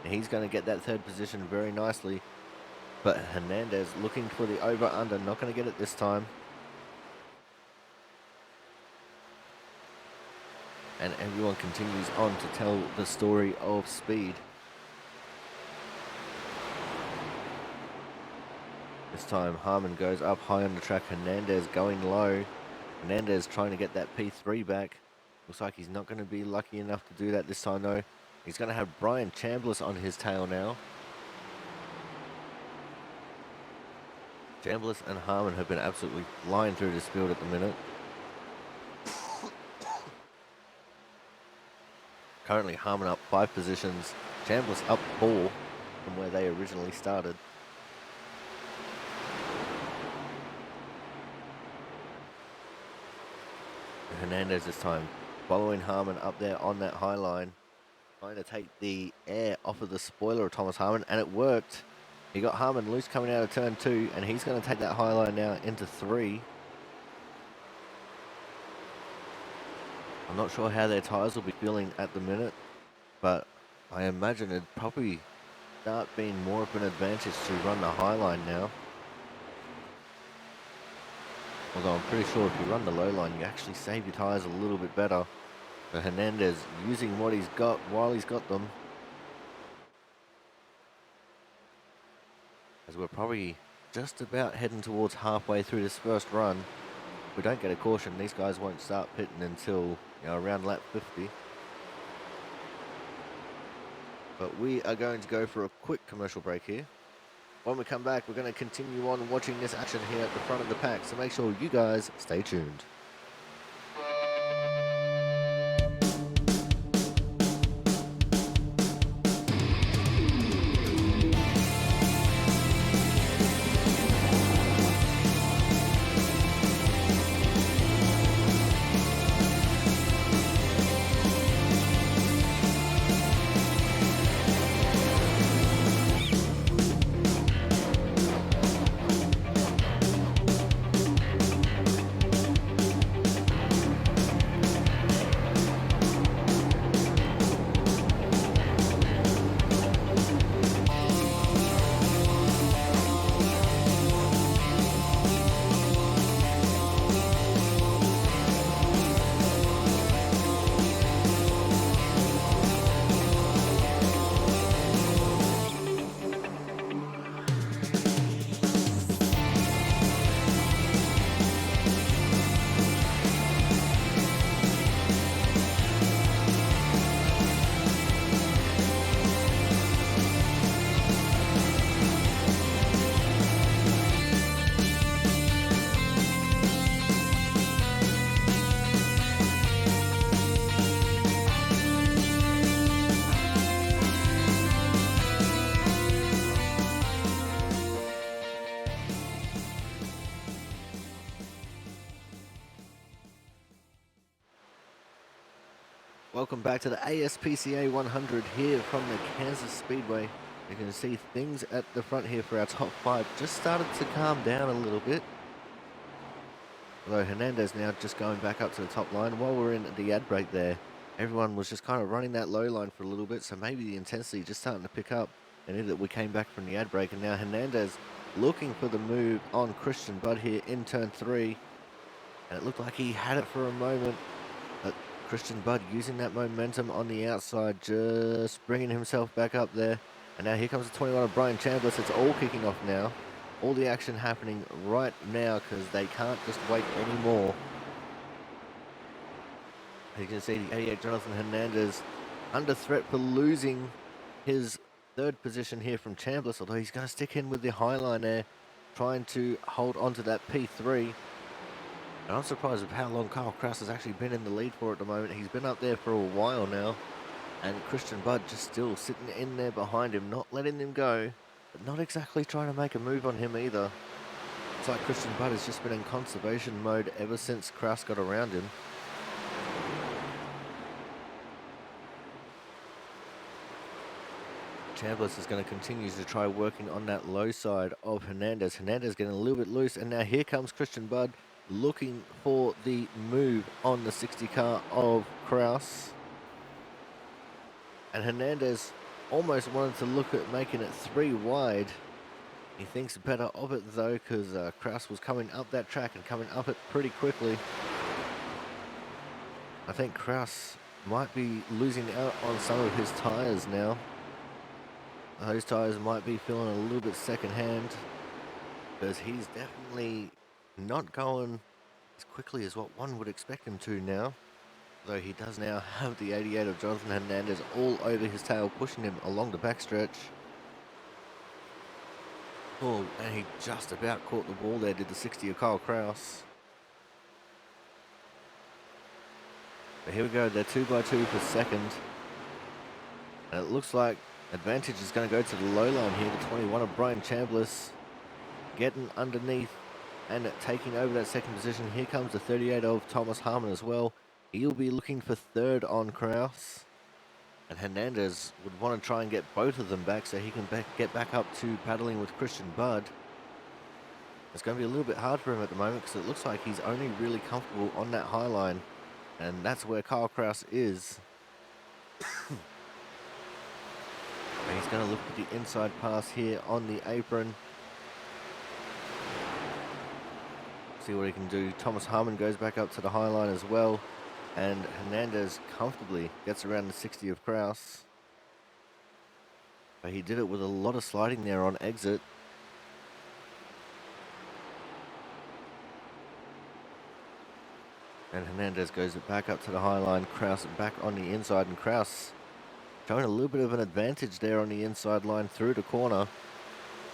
and he's going to get that 3rd position very nicely. But Hernandez looking for the over-under, not going to get it this time. And everyone continues on to tell the story of speed. This time Harmon goes up high on the track, Hernandez going low. Hernandez trying to get that P3 back. Looks like he's not going to be lucky enough to do that this time though. He's going to have Brian Chambliss on his tail now. Chambliss and Harmon have been absolutely flying through this field at the minute. Currently Harmon up 5 positions, Chambliss up 4 from where they originally started. Hernandez this time following Harmon up there on that high line, trying to take the air off of the spoiler of Thomas Harmon, and it worked. He got Harmon loose coming out of turn 2, and he's going to take that high line now into 3. I'm not sure how their tyres will be feeling at the minute, but I imagine it'd probably start being more of an advantage to run the high line now. Although I'm pretty sure if you run the low line, you actually save your tyres a little bit better. But Hernandez using what he's got while he's got them. As we're probably just about heading towards halfway through this first run. If we don't get a caution, these guys won't start pitting until, around lap 50. But we are going to go for a quick commercial break here. When we come back, we're going to continue on watching this action here at the front of the pack, so make sure you guys stay tuned. Welcome back to the ASPCA 100 here from the Kansas Speedway. You can see things at the front here for our top 5 just started to calm down a little bit. Although Hernandez now just going back up to the top line. While we're in the ad break there, everyone was just kind of running that low line for a little bit, so maybe the intensity just starting to pick up. And in that we came back from the ad break, and now Hernandez looking for the move on Christian Budd here in turn 3. And it looked like he had it for a moment, but Christian Budd using that momentum on the outside, just bringing himself back up there. And now here comes the 21 of Brian Chambliss. It's all kicking off now. All the action happening right now because they can't just wait anymore. You can see the 88 Jonathan Hernandez under threat for losing his 3rd position here from Chambliss, although he's going to stick in with the high line there, trying to hold on to that P3. And I'm surprised with how long Kyle Kraus has actually been in the lead for at the moment. He's been up there for a while now. And Christian Budd just still sitting in there behind him, not letting him go, but not exactly trying to make a move on him either. It's like Christian Budd has just been in conservation mode ever since Kraus got around him. Chambliss is going to continue to try working on that low side of Hernandez. Hernandez getting a little bit loose, and now here comes Christian Budd looking for the move on the 60 car of Kraus. And Hernandez almost wanted to look at making it 3 wide. He thinks better of it though, because Kraus was coming up that track and coming up it pretty quickly. I think Kraus might be losing out on some of his tyres now. Those tyres might be feeling a little bit second-hand, because he's definitely not going as quickly as what one would expect him to now. Though he does now have the 88 of Jonathan Hernandez all over his tail, pushing him along the backstretch. Oh, and he just about caught the ball there, did the 60 of Kyle Kraus. But here we go, they're 2x2 for second. And it looks like advantage is going to go to the low line here, the 21 of Brian Chambliss getting underneath and taking over that second position. Here comes the 38 of Thomas Harmon as well. He'll be looking for 3rd on Kraus. And Hernandez would want to try and get both of them back so he can get back up to battling with Christian Budd. It's going to be a little bit hard for him at the moment because it looks like he's only really comfortable on that high line. And that's where Kyle Kraus is. And he's going to look at the inside pass here on the apron. See what he can do. Thomas Harmon goes back up to the high line as well. And Hernandez comfortably gets around the 60 of Kraus. But he did it with a lot of sliding there on exit. And Hernandez goes back up to the high line. Kraus back on the inside. And Kraus showing a little bit of an advantage there on the inside line through the corner.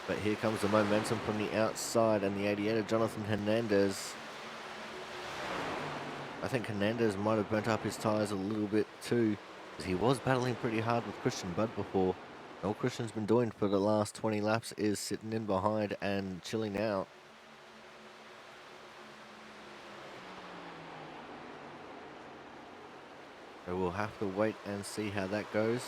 But here comes the momentum from the outside, and the 88 of Jonathan Hernandez. I think Hernandez might have burnt up his tyres a little bit too, because he was battling pretty hard with Christian Budd before. All Christian's been doing for the last 20 laps is sitting in behind and chilling out. So we'll have to wait and see how that goes.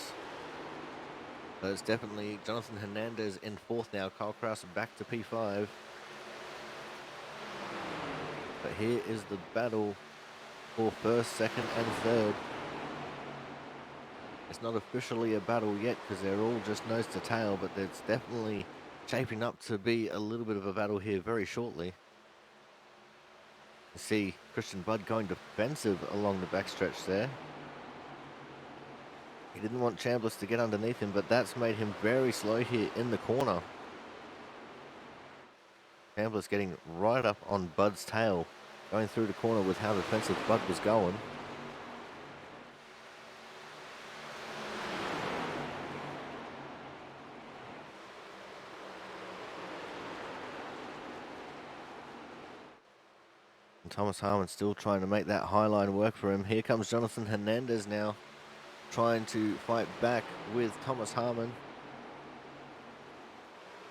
But it's definitely Jonathan Hernandez in 4th now. Kyle Krause back to P5. But here is the battle for 1st, 2nd and 3rd. It's not officially a battle yet because they're all just nose to tail, but it's definitely shaping up to be a little bit of a battle here very shortly. You see Christian Budd going defensive along the backstretch there. He didn't want Chambliss to get underneath him, but that's made him very slow here in the corner. Chambliss getting right up on Budd's tail, going through the corner with how defensive Budd was going. And Thomas Harmon still trying to make that high line work for him. Here comes Jonathan Hernandez now, trying to fight back with Thomas Harmon.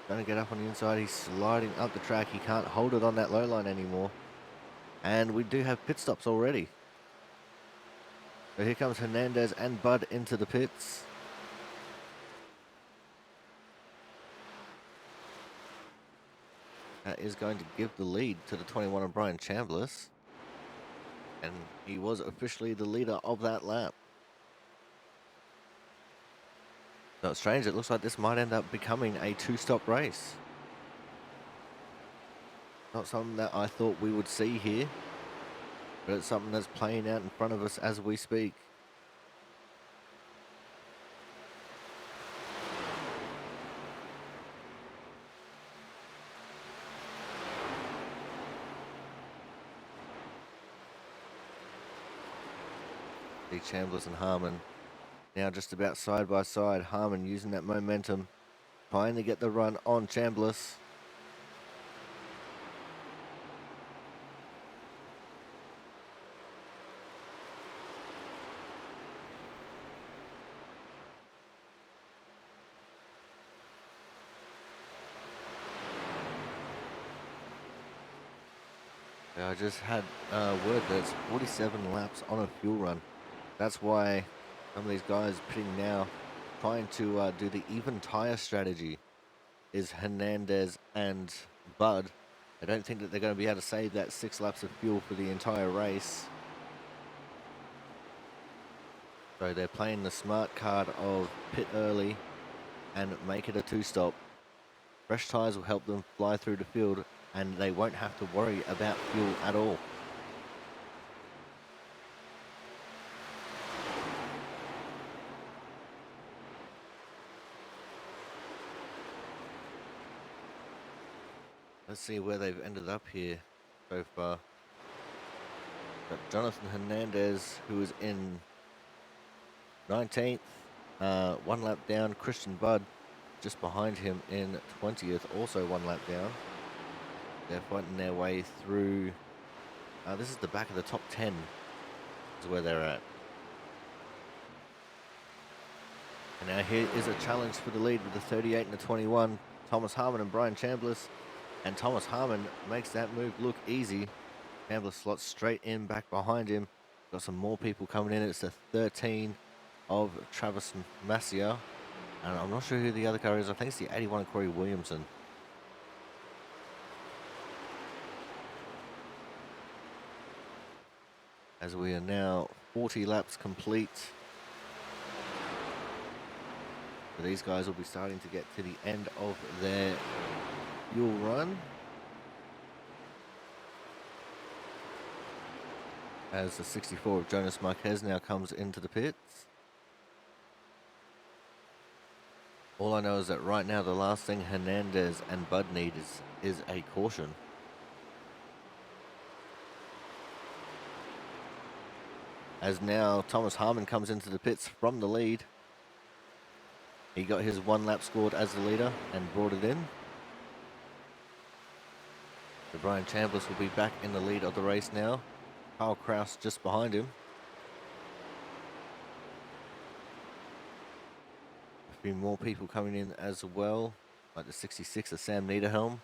Trying to get up on the inside. He's sliding up the track. He can't hold it on that low line anymore. And we do have pit stops already. So here comes Hernandez and Budd into the pits. That is going to give the lead to the 21 of Brian Chambliss. And he was officially the leader of that lap. So it's strange, it looks like this might end up becoming a 2-stop race. Not something that I thought we would see here, but it's something that's playing out in front of us as we speak. See Chambliss and Harmon now just about side by side. Harmon using that momentum, trying to get the run on Chambliss. I just had word that it's 47 laps on a fuel run. That's why some of these guys pitting now, trying to do the even tire strategy, is Hernandez and Budd. I don't think that they're going to be able to save that 6 laps of fuel for the entire race. So they're playing the smart card of pit early and make it a 2-stop. Fresh tires will help them fly through the field, and they won't have to worry about fuel at all. Let's see where they've ended up here so far. Got Jonathan Hernandez, who is in 19th, 1 lap down. Christian Budd just behind him in 20th, also 1 lap down. They're fighting their way through. This is the back of the top 10 is where they're at. And now here is a challenge for the lead with the 38 and the 21. Thomas Harmon and Brian Chambliss. And Thomas Harmon makes that move look easy. Chambliss slots straight in back behind him. Got some more people coming in. It's the 13 of Travis Massia. And I'm not sure who the other car is. I think it's the 81 of Corey Williamson. As we are now 40 laps complete. So these guys will be starting to get to the end of their fuel run. As the 64 of Jonas Marquez now comes into the pits. All I know is that right now the last thing Hernandez and Budd need is a caution. As now Thomas Harmon comes into the pits from the lead. He got his 1 lap scored as the leader and brought it in. So Brian Chambliss will be back in the lead of the race now. Kyle Kraus just behind him. A few more people coming in as well, like the 66 of Sam Niederhelm.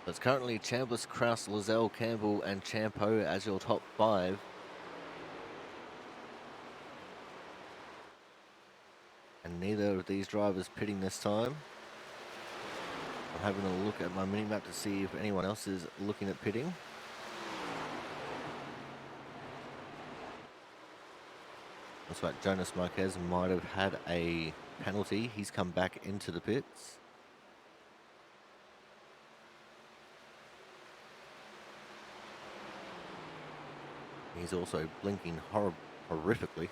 So it's currently Chambliss, Kraus, Lozelle, Campbell and Champeau as your top 5. And neither of these drivers pitting this time. I'm having a look at my mini-map to see if anyone else is looking at pitting. Looks like Jonas Marquez might have had a penalty. He's come back into the pits. He's also blinking horrifically.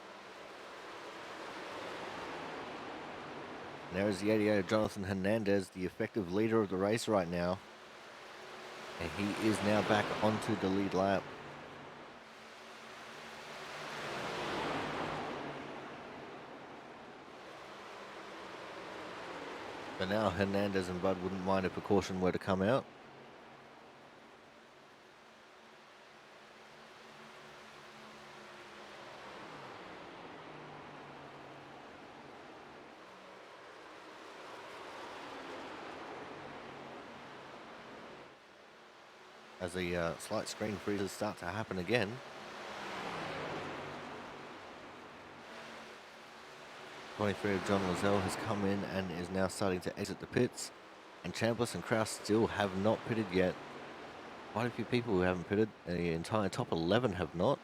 And there is the 88 Jonathan Hernandez, the effective leader of the race right now. And he is now back onto the lead lap. But now Hernandez and Bud wouldn't mind if a caution were to come out. As the slight screen freezes start to happen again. '23 of John Lozelle has come in and is now starting to exit the pits. And Chambliss and Kraus still have not pitted yet. Quite a few people who haven't pitted. The entire top 11 have not.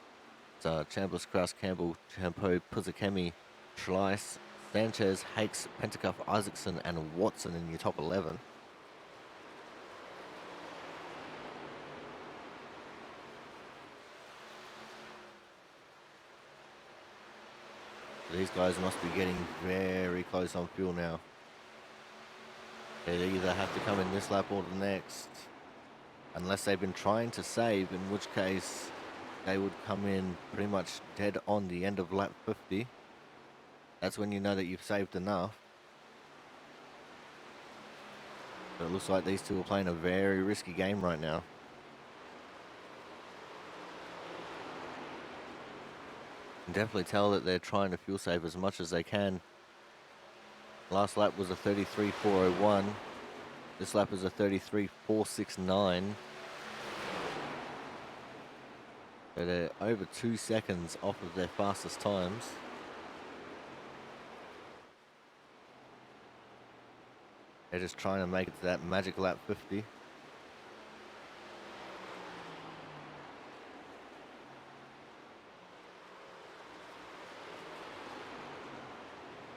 It's Chambliss, Kraus, Campbell, Champeau, Puzzakemi, Schleiss, Sanchez, Hakes, Pentacuff, Isaacson and Watson in your top 11. These guys must be getting very close on fuel now. They either have to come in this lap or the next. Unless they've been trying to save, in which case they would come in pretty much dead on the end of lap 50. That's when you know that you've saved enough. But it looks like these two are playing a very risky game right now. You can definitely tell that they're trying to fuel save as much as they can. Last lap was a 33.401. This lap is a 33.469. So they're over 2 seconds off of their fastest times. They're just trying to make it to that magic lap 50.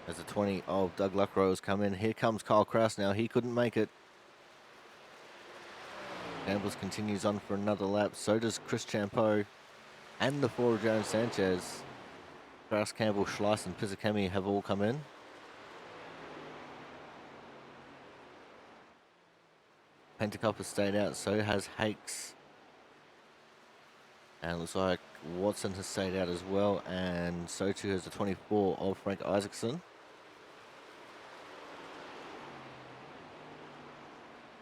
As the 20 of Doug Luckrose has come in. Here comes Kyle Kraus now. He couldn't make it. Chambliss continues on for another lap. So does Chris Champeau and the 4 of Jaron Sanchez. Kraus, Campbell, Schleiss and Pizzakemi have all come in. Pentacuff has stayed out. So has Hakes. And it looks like Watson has stayed out as well. And so too has the 24 of Frank Isaacson.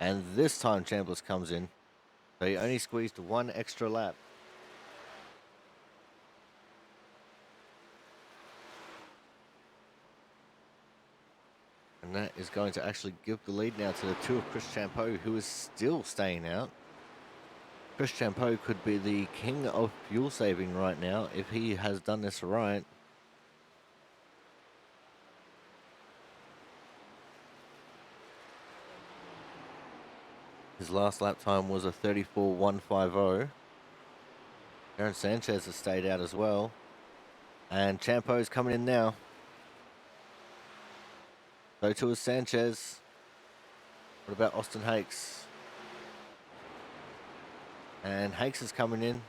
And this time Chambliss comes in. So he only squeezed 1 extra lap. And that is going to actually give the lead now to the 2 of Chris Champeau, who is still staying out. Chris Champeau could be the king of fuel saving right now if he has done this right. His last lap time was a 34.150. Jaron Sanchez has stayed out as well. And Champeau's coming in now. So too is Sanchez. What about Austin Hakes? And Hakes is coming in.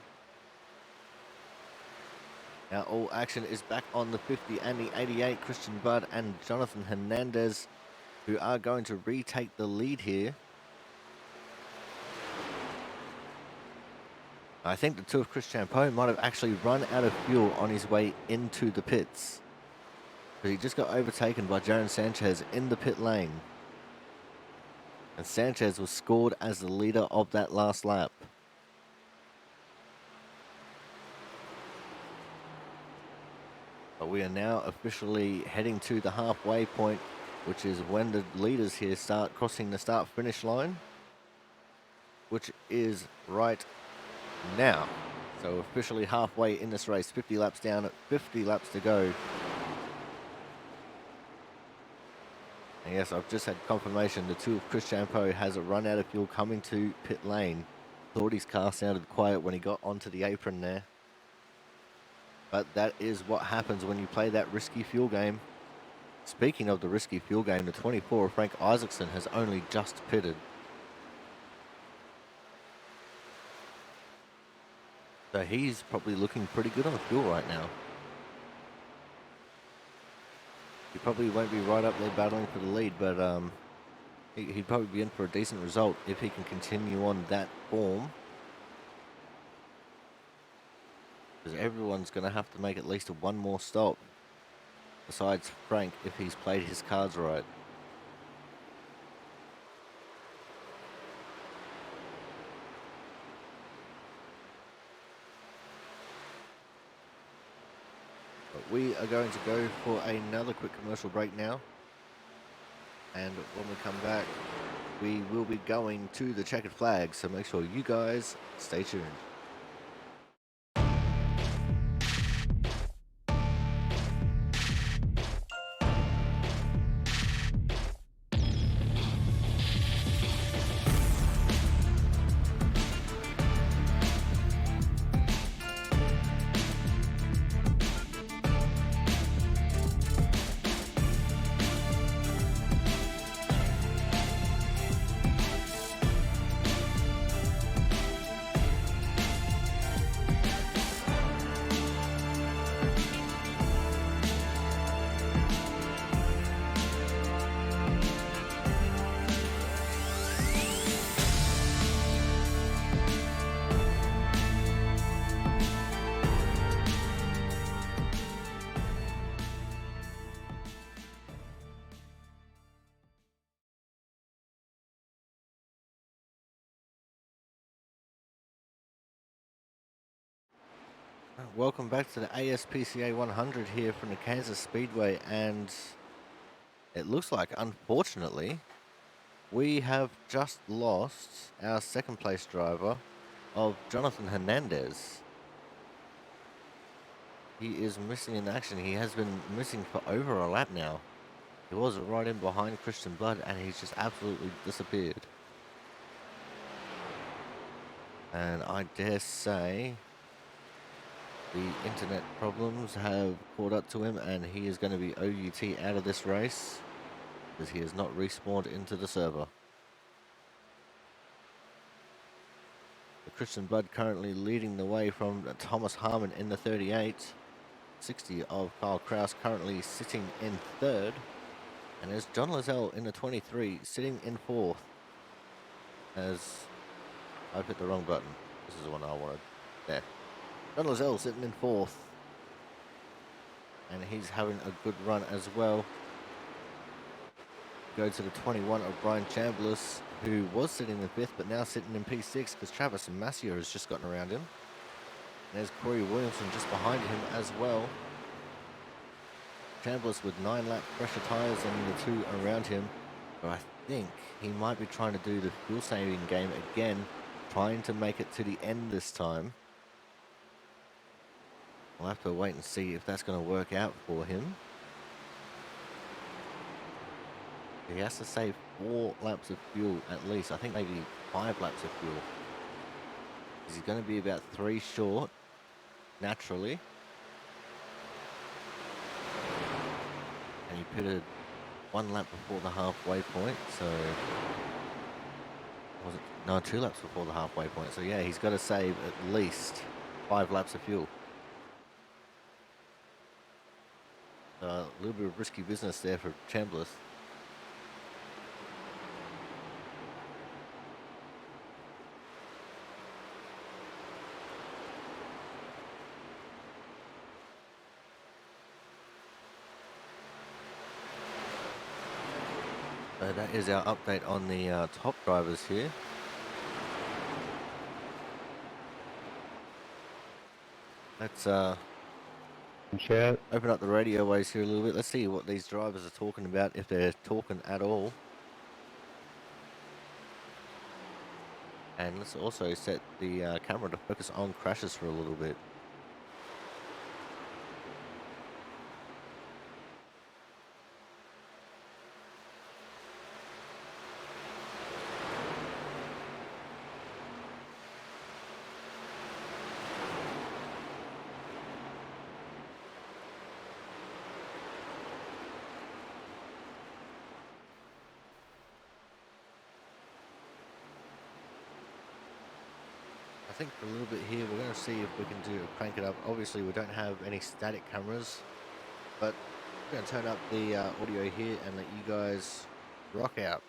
Now all action is back on the 50 and the 88. Christian Budd and Jonathan Hernandez, who are going to retake the lead here. I think the 2 of Chris Champeau might have actually run out of fuel on his way into the pits. But he just got overtaken by Jaron Sanchez in the pit lane. And Sanchez was scored as the leader of that last lap. But we are now officially heading to the halfway point, which is when the leaders here start crossing the start-finish line, which is right now. So officially halfway in this race, 50 laps down, 50 laps to go. And yes, I've just had confirmation the two of Chris Champeau has a run out of fuel coming to pit lane. Thought his car sounded quiet when he got onto the apron there. But that is what happens when you play that risky fuel game. Speaking of the risky fuel game, the 24 of Frank Isaacson has only just pitted. So he's probably looking pretty good on fuel right now. He probably won't be right up there battling for the lead, but he'd probably be in for a decent result if he can continue on that form. Because everyone's going to have to make at least one more stop, besides Frank, if he's played his cards right. But we are going to go for another quick commercial break now. And when we come back, we will be going to the checkered flag, so make sure you guys stay tuned. Welcome back to the ASPCA 100 here from the Kansas Speedway, and it looks like, unfortunately, we have just lost our second place driver of Jonathan Hernandez. He is missing in action. He has been missing for over a lap now. He was right in behind Christian Blood, and he's just absolutely disappeared. And I dare say the internet problems have caught up to him, and he is going to be OUT out of this race because he has not respawned into the server. The Christian Blood currently leading the way from Thomas Harmon in the 38. 60 of Kyle Kraus currently sitting in third. And there's John Lozelle in the 23 sitting in fourth. As I've hit the wrong button. This is the one I wanted. There. John Lozelle sitting in fourth. And he's having a good run as well. Go to the 21 of Brian Chambliss, who was sitting in fifth, but now sitting in P6 because Travis Massio has just gotten around him. And there's Corey Williamson just behind him as well. Chambliss with 9 lap pressure tyres and the 2 around him. But I think he might be trying to do the fuel saving game again, trying to make it to the end this time. We'll have to wait and see if that's going to work out for him. He has to save 4 laps of fuel at least. I think maybe 5 laps of fuel. He's going to be about 3 short, naturally. And he pitted 1 lap before the halfway point, so... Was it? No, 2 laps before the halfway point. So yeah, he's got to save at least 5 laps of fuel. A little bit of risky business there for Chambliss. So that is our update on the top drivers here. Let's Chat. open up the radio waves here a little bit. Let's see what these drivers are talking about, if they're talking at all. And let's also set the camera to focus on crashes for a little bit. I think for a little bit here, we're going to see if we can crank it up. Obviously, we don't have any static cameras, but we're going to turn up the audio here and let you guys rock out.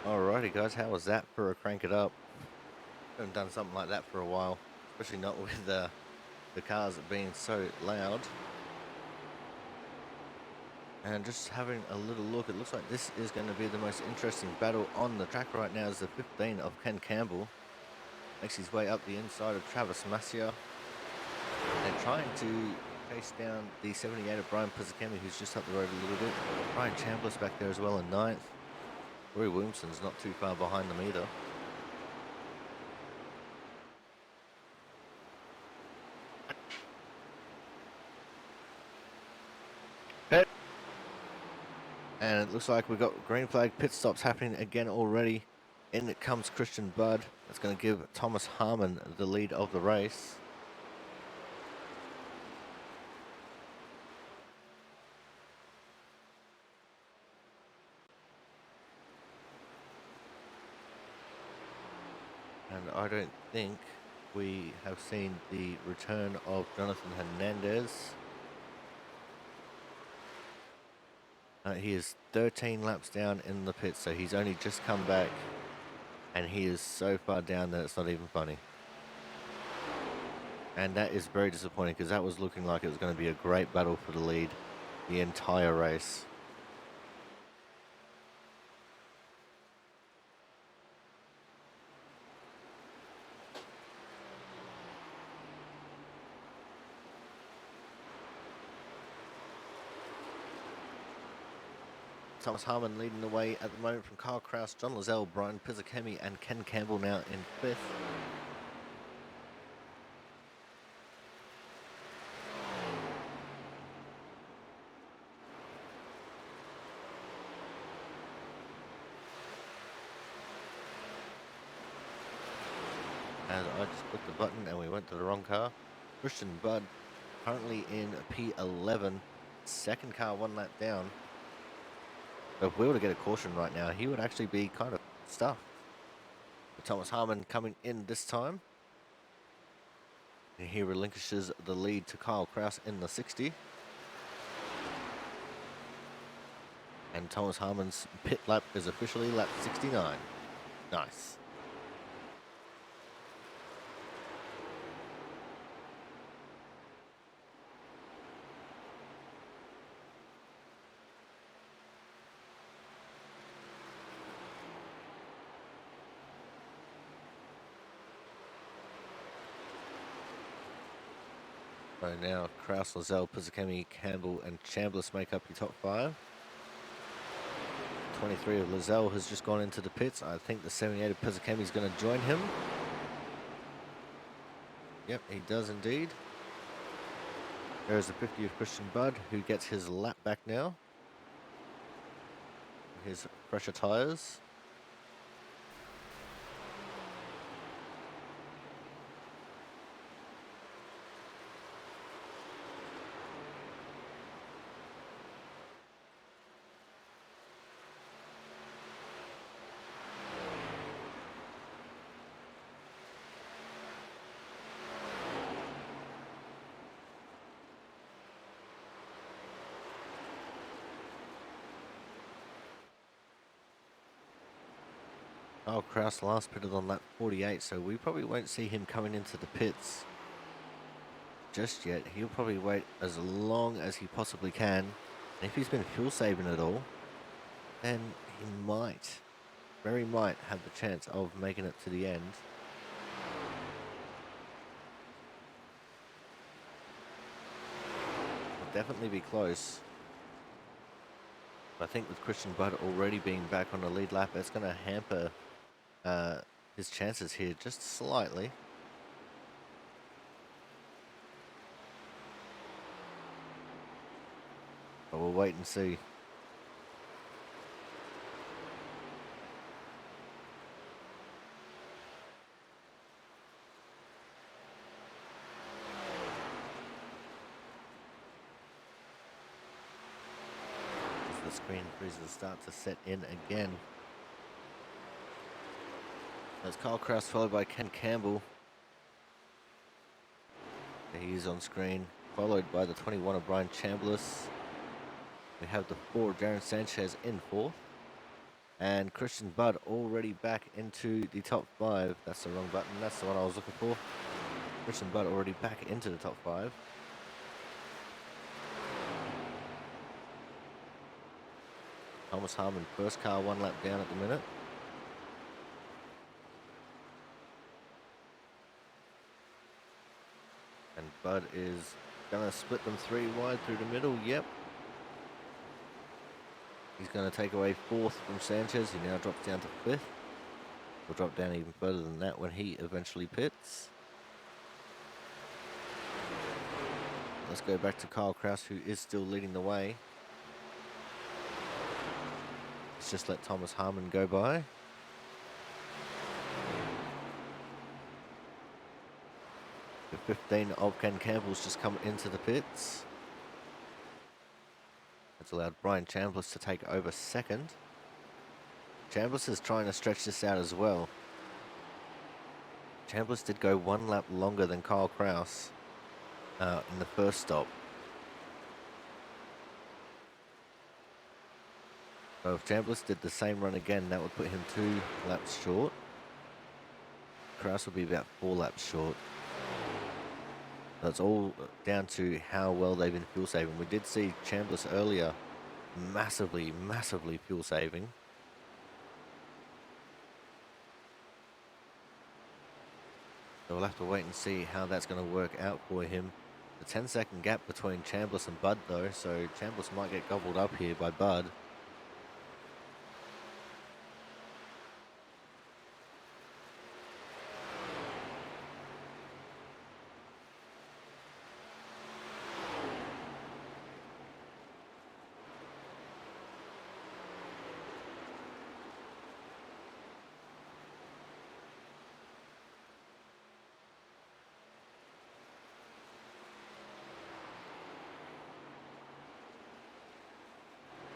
Alrighty guys, how was that for a crank it up? Haven't done something like that for a while, especially not with the cars being so loud. And just having a little look, it looks like this is going to be the most interesting battle on the track right now. Is the 15 of Ken Campbell. Makes his way up the inside of Travis Massia. And trying to chase down the 78 of Brian Pizzicami, who's just up the road a little bit. Brian Chambliss back there as well in 9th. Rory Williamson's not too far behind them either. Hey. And it looks like we've got green flag pit stops happening again already. In it comes Christian Budd. That's going to give Thomas Harmon the lead of the race. And I don't think we have seen the return of Jonathan Hernandez. He is 13 laps down in the pit, so he's only just come back. And he is so far down that it's not even funny. And that is very disappointing, because that was looking like it was going to be a great battle for the lead the entire race. Thomas Harmon leading the way at the moment from Kyle Kraus, John Lozelle, Brian Pizzakemi, and Ken Campbell now in 5th. And I just clicked the button and we went to the wrong car. Christian Budd currently in P11, second car 1 lap down. So if we were to get a caution right now, he would actually be kind of stuffed. But Thomas Harmon coming in this time. And he relinquishes the lead to Kyle Kraus in the 60. And Thomas Harmon's pit lap is officially lap 69. Nice. So now Kraus, Lozelle, Pizzakemi, Campbell, and Chambliss make up your top 5. 23 of Lozelle has just gone into the pits. I think the 78 of Pizzakemi is going to join him. Yep, he does indeed. There's the 50 of Christian Budd, who gets his lap back now. His fresher tyres. Oh, Kraus last pitted on lap 48, so we probably won't see him coming into the pits just yet. He'll probably wait as long as he possibly can. And if he's been fuel saving at all, then he might, very might, have the chance of making it to the end. Will definitely be close. I think with Christian Budd already being back on the lead lap, it's going to hamper his chances here just slightly. But we'll wait and see. As the screen freezes start to set in again. That's Kyle Kraus followed by Ken Campbell. He is on screen, followed by the 21 of Brian Chambliss. We have the 4 Darren Sanchez in 4th. And Christian Budd already back into the top 5. That's the wrong button, that's the one I was looking for. Christian Budd already back into the top 5. Thomas Harmon, first car 1 lap down at the minute. And Budd is going to split them 3 wide through the middle. Yep. He's going to take away 4th from Sanchez. He now drops down to 5th. Will drop down even further than that when he eventually pits. Let's go back to Kyle Kraus, who is still leading the way. Let's just let Thomas Harmon go by. The 15 of Ken Campbell's just come into the pits. It's allowed Brian Chambliss to take over second. Chambliss is trying to stretch this out as well. Chambliss did go 1 lap longer than Kyle Kraus in the first stop. So if Chambliss did the same run again, that would put him 2 laps short. Kraus will be about 4 laps short. That's all down to how well they've been fuel saving. We did see Chambliss earlier massively fuel saving. So we'll have to wait and see how that's going to work out for him. The 10-second gap between Chambliss and Budd though, so Chambliss might get gobbled up here by Budd.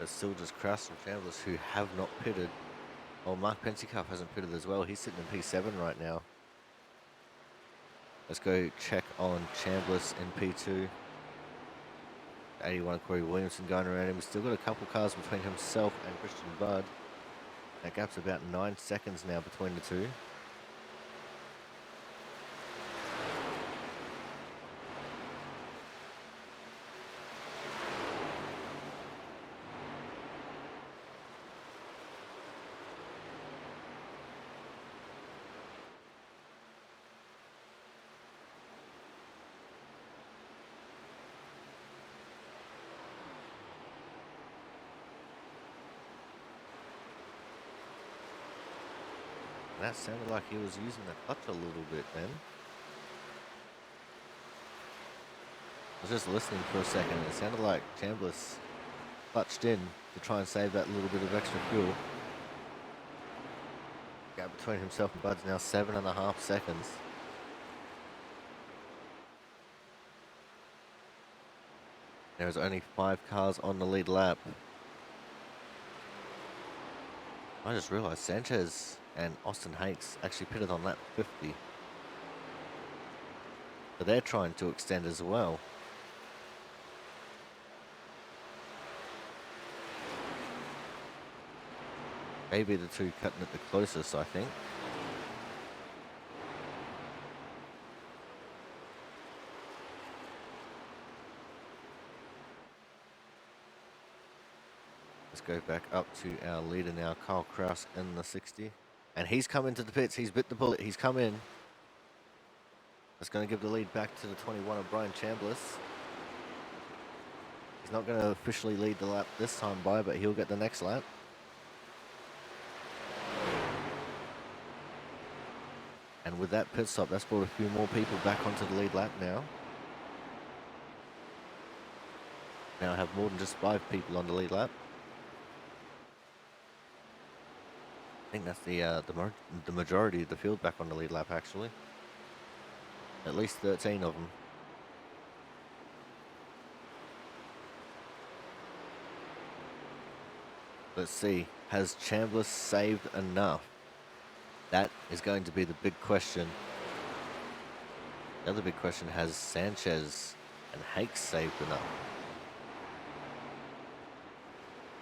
But still just Kraus and Chambliss who have not pitted. Oh, Mark Pensicuff hasn't pitted as well. He's sitting in P7 right now. Let's go check on Chambliss in P2. 81 Corey Williamson going around him. He's still got a couple cars between himself and Christian Budd. That gap's about 9 seconds now between the two. That sounded like he was using the clutch a little bit then. I was just listening for a second and it sounded like Chambliss clutched in to try and save that little bit of extra fuel. Gap between himself and Bud's now 7.5 seconds. There's only 5 cars on the lead lap. I just realized Sanchez and Austin Hakes actually pitted on lap 50. But they're trying to extend as well. Maybe the two cutting it the closest, I think. Let's go back up to our leader now, Kyle Kraus in the 60. And he's come into the pits. He's bit the bullet. He's come in. That's going to give the lead back to the 21 of Brian Chambliss. He's not going to officially lead the lap this time by, but he'll get the next lap. And with that pit stop, that's brought a few more people back onto the lead lap now. Now I have more than just 5 people on the lead lap. I think that's the majority of the field back on the lead lap, actually. At least 13 of them. Let's see, has Chambliss saved enough? That is going to be the big question. The other big question, has Sanchez and Hakes saved enough?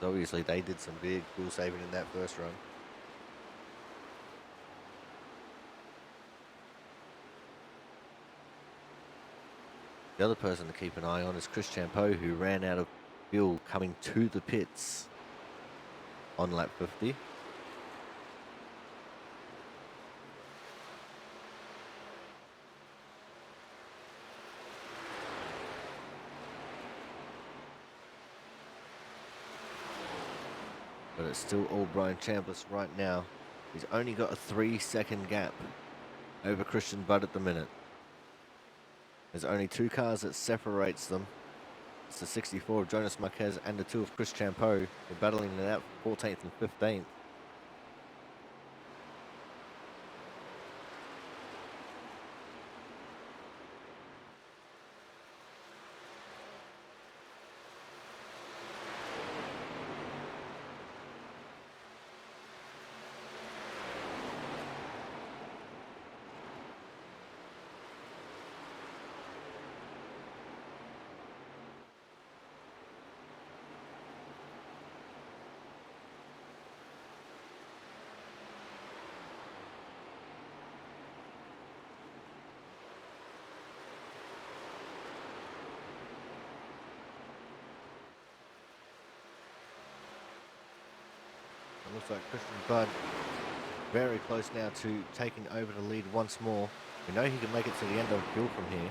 Obviously they did some big fuel saving in that first run. The other person to keep an eye on is Chris Champeau, who ran out of fuel coming to the pits on lap 50. But it's still all Brian Chambliss right now. He's only got a 3-second gap over Christian Budd at the minute. There's only 2 cars that separates them. It's the 64 of Jonas Marquez and the 2 of Chris Champeau. They're battling it out for 14th and 15th. It looks like Christian Budd very close now to taking over the lead once more. We know he can make it to the end of fuel from here.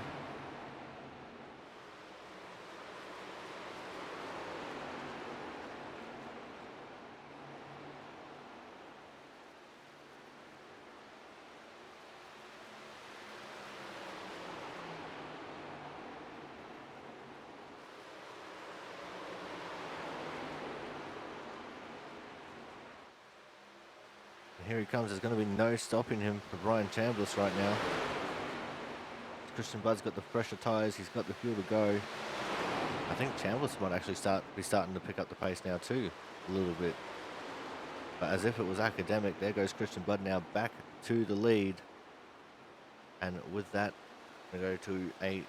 Here he comes. There's going to be no stopping him for Brian Chambliss right now. Christian Budd's got the fresher tyres. He's got the fuel to go. I think Chambliss might actually be starting to pick up the pace now too, a little bit. But as if it was academic, there goes Christian Budd now back to the lead. And with that, we're going to go to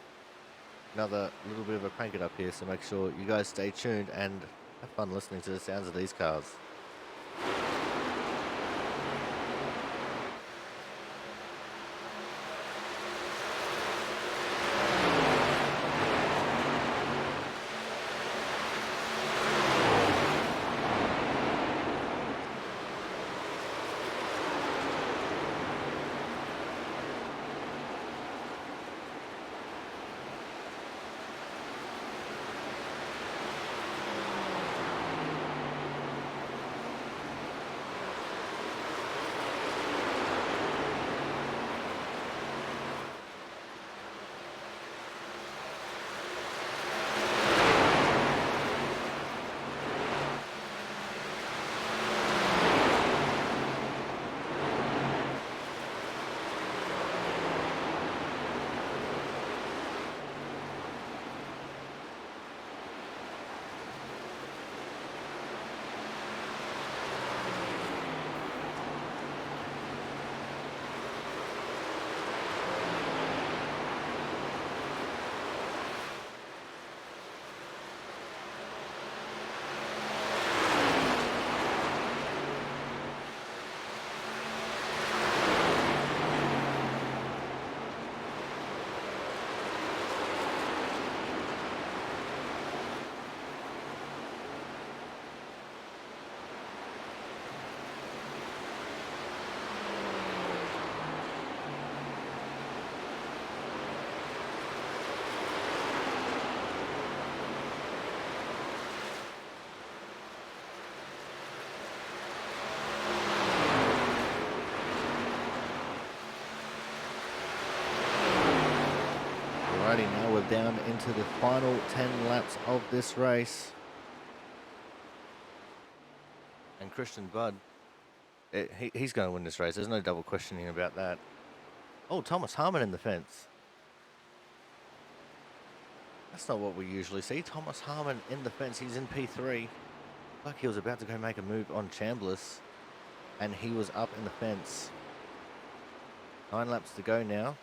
another little bit of a crank it up here, so make sure you guys stay tuned and have fun listening to the sounds of these cars. Alrighty, now we're down into the final 10 laps of this race. And Christian Budd, he's going to win this race. There's no double questioning about that. Oh, Thomas Harmon in the fence. That's not what we usually see. Thomas Harmon in the fence. He's in P3. Like he was about to go make a move on Chambliss. And he was up in the fence. 9 laps to go now.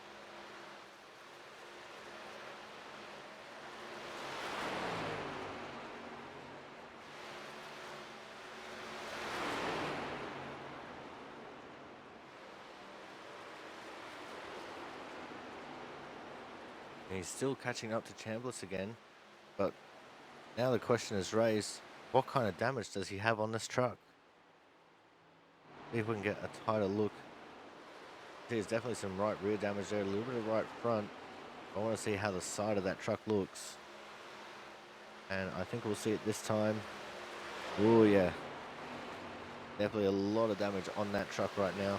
And he's still catching up to Chambliss again. But now the question is raised, what kind of damage does he have on this truck? See if we can get a tighter look. There's definitely some right rear damage there, a little bit of right front. I want to see how the side of that truck looks. And I think we'll see it this time. Oh yeah. Definitely a lot of damage on that truck right now.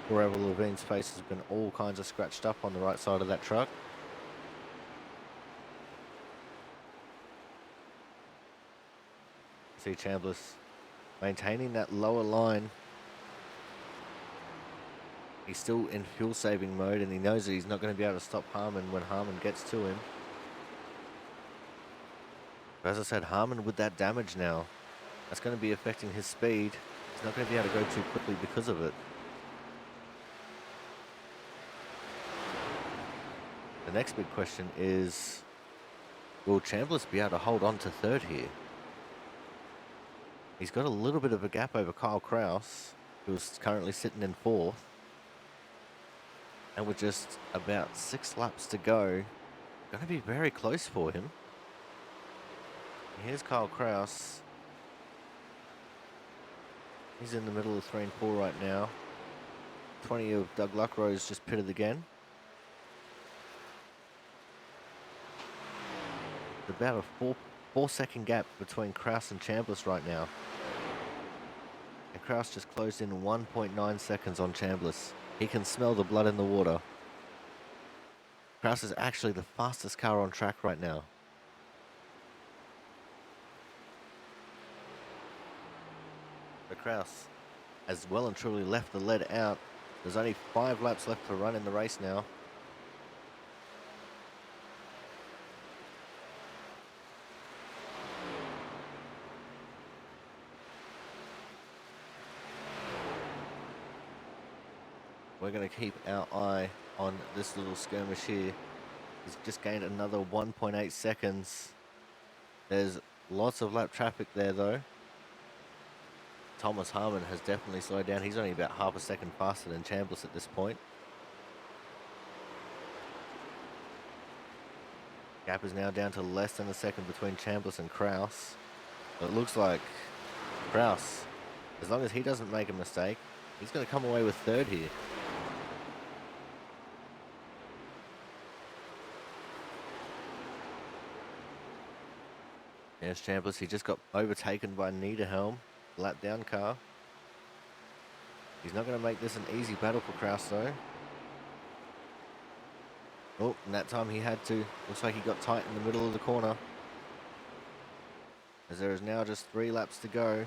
Poor Avril Lavigne's face has been all kinds of scratched up on the right side of that truck. See Chambliss maintaining that lower line. He's still in fuel saving mode and he knows that he's not going to be able to stop Harmon when Harmon gets to him. But as I said, Harmon with that damage now, that's going to be affecting his speed. He's not going to be able to go too quickly because of it. The next big question is, will Chambliss be able to hold on to third here? He's got a little bit of a gap over Kyle Kraus, who's currently sitting in fourth. And with just about 6 laps to go, going to be very close for him. Here's Kyle Kraus. He's in the middle of 3 and 4 right now. 20 of Doug Luckrose just pitted again. About a 4-second gap between Kraus and Chambliss right now. And Kraus just closed in 1.9 seconds on Chambliss. He can smell the blood in the water. Kraus is actually the fastest car on track right now. But Kraus has well and truly left the lead out. There's only 5 laps left to run in the race now. we're going to keep our eye on this little skirmish here. He's just gained another 1.8 seconds. There's lots of lap traffic there though. Thomas Harmon has definitely slowed down. He's only about half a second faster than Chambliss at this point. Gap is now down to less than a second between Chambliss and Kraus. But it looks like Kraus, as long as he doesn't make a mistake, he's going to come away with third here. There's Chambliss. He just got overtaken by Niederhelm, lap down car. He's not going to make this an easy battle for Kraus though. Oh, and that time he had to. Looks like he got tight in the middle of the corner. As there is now just 3 laps to go.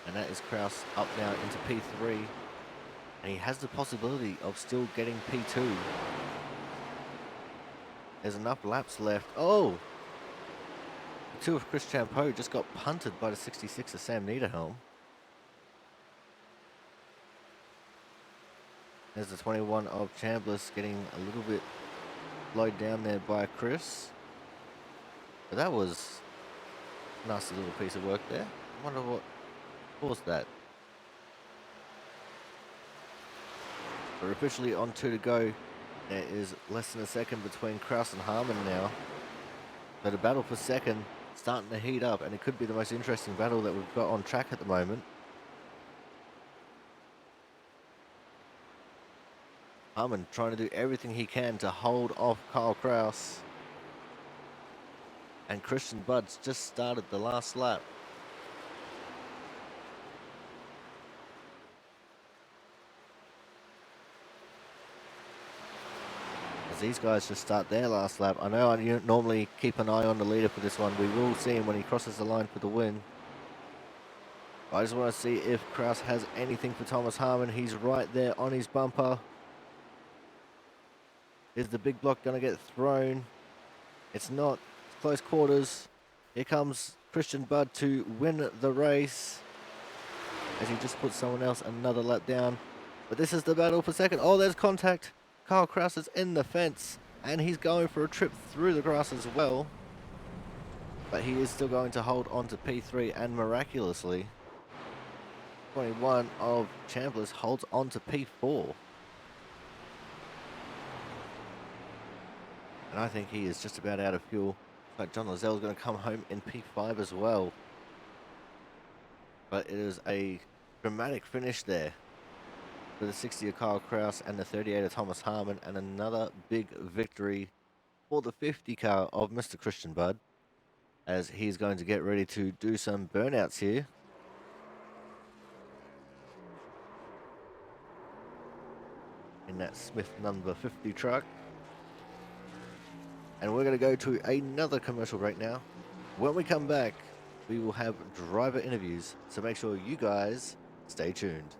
And that is Kraus up now into P3. And he has the possibility of still getting P2. There's enough laps left. Oh! The 2 of Chris Champeau just got punted by the 66 of Sam Niederhelm. There's the 21 of Chambliss getting a little bit slowed down there by Chris. But that was a nasty little piece of work there. I wonder what caused that. We're officially on 2 to go. There is less than a second between Kraus and Harmon now. So the battle for second starting to heat up, and it could be the most interesting battle that we've got on track at the moment. Harmon trying to do everything he can to hold off Kyle Kraus. And Christian Budd's just started the last lap. As these guys just start their last lap. I know I normally keep an eye on the leader for this one. We will see him when he crosses the line for the win. I just want to see if Kraus has anything for Thomas Harmon. He's right there on his bumper. Is the big block going to get thrown? It's not. It's close quarters. Here comes Christian Budd to win the race. As he just puts someone else another lap down. But this is the battle for second. Oh, there's contact. Kyle Kraus is in the fence. And he's going for a trip through the grass as well. But he is still going to hold on to P3. And miraculously, 21 of Chambliss holds on to P4. And I think he is just about out of fuel. But John Lozelle is going to come home in P5 as well. But it is a dramatic finish there for the 60 of Kyle Kraus and the 38 of Thomas Harmon. And another big victory for the 50 car of Mr. Christian Budd, as he's going to get ready to do some burnouts here. In that Smith number 50 truck. And we're going to go to another commercial break now. When we come back, we will have driver interviews. So make sure you guys stay tuned.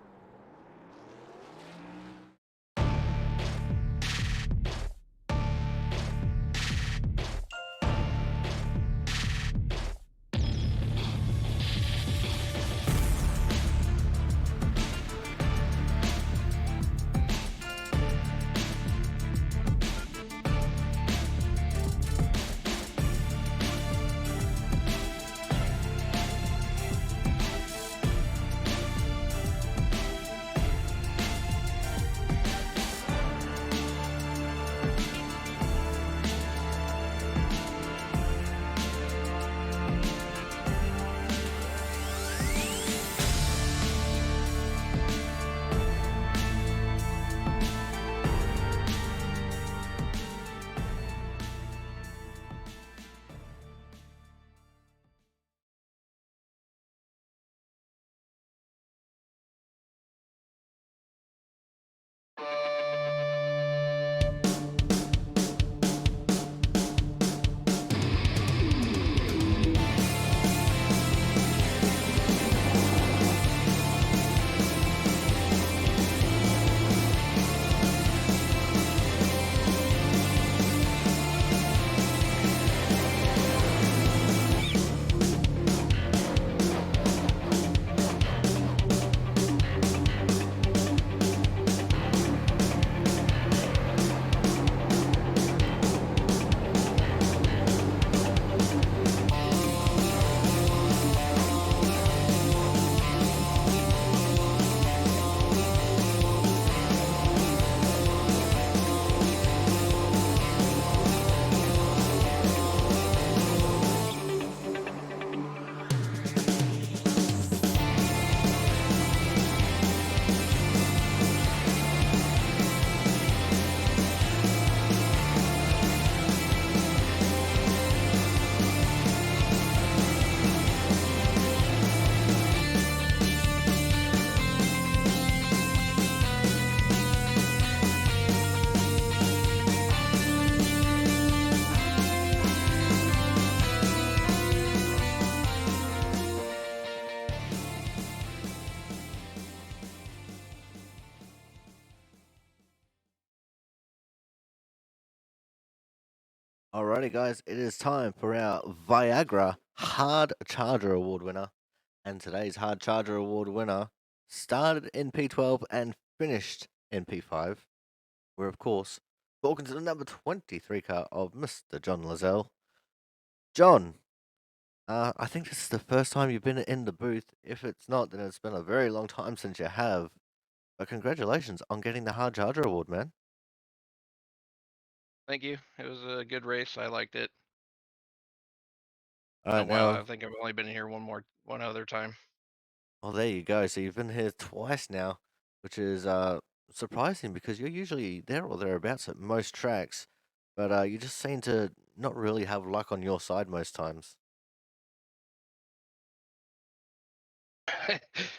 Alrighty, guys, it is time for our Viagra Hard Charger Award winner. And today's Hard Charger Award winner started in P12 and finished in P5. We're, of course, talking to the number 23 car of Mr. John Lazelle. John, I think this is the first time you've been in the booth. If it's not, then it's been a very long time since you have. But congratulations on getting the Hard Charger Award, man. Thank you. It was a good race. I liked it. All Oh right, wow, I now, think I've only been here one other time. well, there you go. So you've been here twice now, which is surprising because you're usually there or thereabouts at most tracks, but you just seem to not really have luck on your side most times.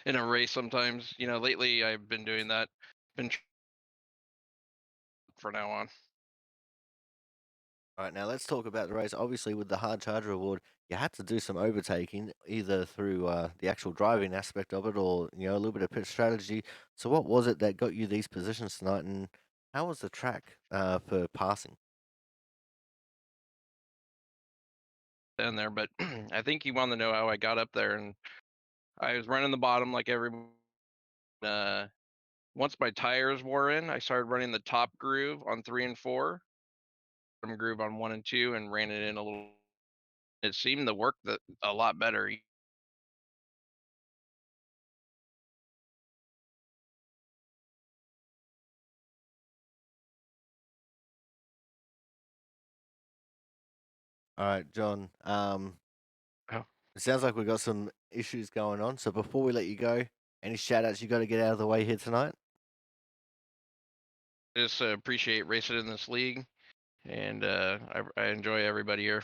In a race sometimes, lately I've been doing that. Been for now on. All right, now let's talk about the race. Obviously, with the Hard Charger Award, you had to do some overtaking, either through the actual driving aspect of it, or a little bit of pit strategy. So, what was it that got you these positions tonight, and how was the track for passing? Down there, but I think you want to know how I got up there, and I was running the bottom like everybody. Uh, Once my tires wore in, I started running the top groove on 3 and 4, bottom groove on 1 and 2, and ran it in a little. It seemed to work a lot better. All right, John. Oh, It sounds like we've got some issues going on. So, before we let you go, any shout outs you got to get out of the way here tonight? just appreciate racing in this league, and I enjoy everybody here.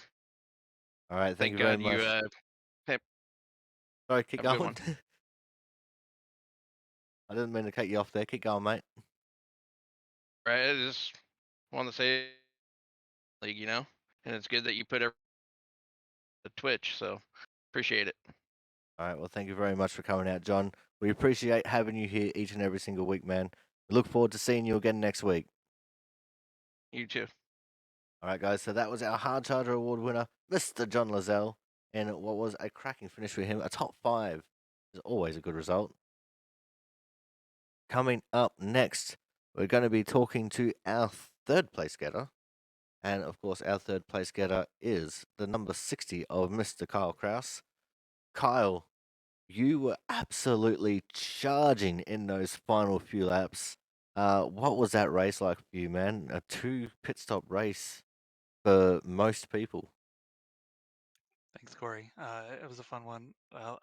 All right, thank Thank you very God you much. hey, Sorry, keep have a good going. one. I didn't mean to cut you off there. Keep going, mate. Right, I just want to say league, and it's good that you put the Twitch. So appreciate it. All right, well, thank you very much for coming out, John. We appreciate having you here each and every single week, man. We look forward to seeing you again next week. You too. All right, guys, so that was our Hard Charger Award winner, Mr. John Lazelle, and what was a cracking finish for him. A top five is always a good result. Coming up next, we're going to be talking to our third place getter. And of course, our third place getter is the number 60 of Mr. Kyle Kraus. Kyle, you were absolutely charging in those final few laps. What was that race like for you, man? A two pit stop race for most people. Thanks, Corey. It was a fun one,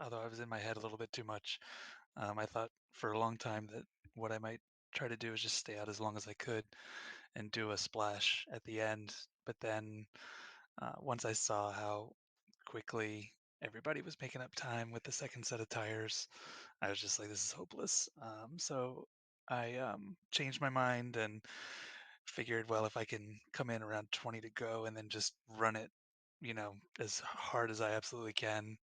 although I was in my head a little bit too much. I thought for a long time that what I might try to do is just stay out as long as I could and do a splash at the end. But then once I saw how quickly everybody was making up time with the second set of tires, I was just like, this is hopeless. So I changed my mind and figured, well, if I can come in around 20 to go and then just run it, as hard as I absolutely can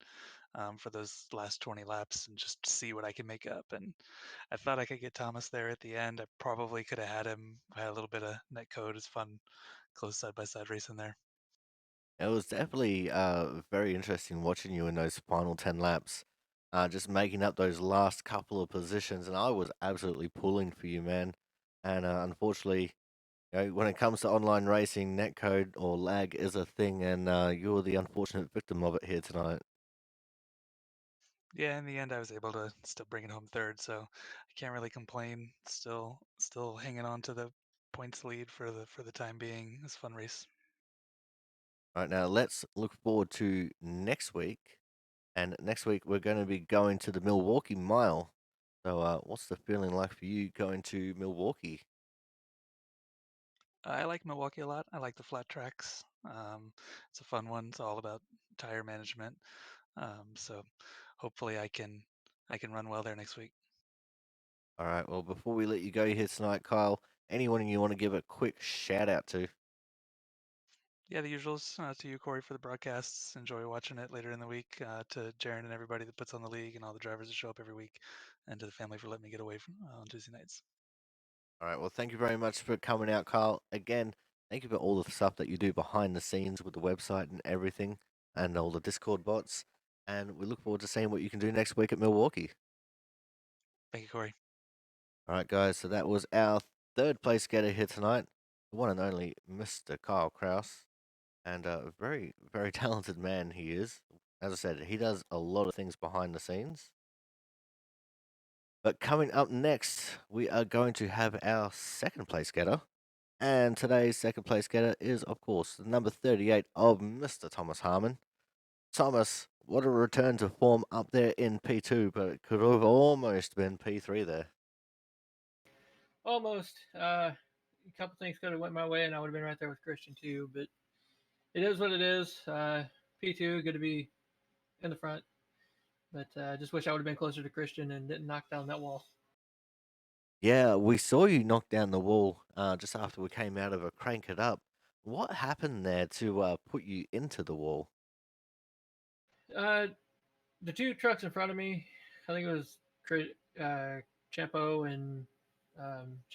for those last 20 laps and just see what I can make up. And I thought I could get Thomas there at the end. I probably could have had him. I had a little bit of net code. It's fun, close side by side racing there. It was definitely very interesting watching you in those final 10 laps, just making up those last couple of positions. And I was absolutely pulling for you, man. And unfortunately, when it comes to online racing, netcode or lag is a thing, and you were the unfortunate victim of it here tonight. Yeah, in the end, I was able to still bring it home third, so I can't really complain. Still hanging on to the points lead for the time being. It's a fun race. All right, now let's look forward to next week. And next week, we're going to be going to the Milwaukee Mile. So, what's the feeling like for you going to Milwaukee? I like Milwaukee a lot. I like the flat tracks. It's a fun one. It's all about tire management. So hopefully I can run well there next week. All right, well, before we let you go here tonight, Kyle, anyone you want to give a quick shout out to? Yeah, the usuals to you, Corey, for the broadcasts. Enjoy watching it later in the week. To Jaron and everybody that puts on the league and all the drivers that show up every week, and to the family for letting me get away from on Tuesday nights. All right, well, thank you very much for coming out, Kyle. Again, Thank you for all the stuff that you do behind the scenes with the website and everything, and all the Discord bots. And we look forward to seeing what you can do next week at Milwaukee. Thank you, Corey. All right, guys. So that was our third place getter here tonight, the one and only Mr. Kyle Kraus, and a very, very talented man he is. As I said, he does a lot of things behind the scenes. But coming up next, we are going to have our second place getter. And today's second place getter is, of course, the number 38 of Mr. Thomas Harmon. Thomas, what a return to form up there in P2, but it could have almost been P3 there. Almost. A couple things could have went my way, and I would have been right there with Christian too. But it is what it is. P2, good to be in the front. But I just wish I would have been closer to Christian and didn't knock down that wall. Yeah, we saw you knock down the wall just after we came out of a crank it up. What happened there to put you into the wall? Uh, the two trucks in front of me, I think it was Champo and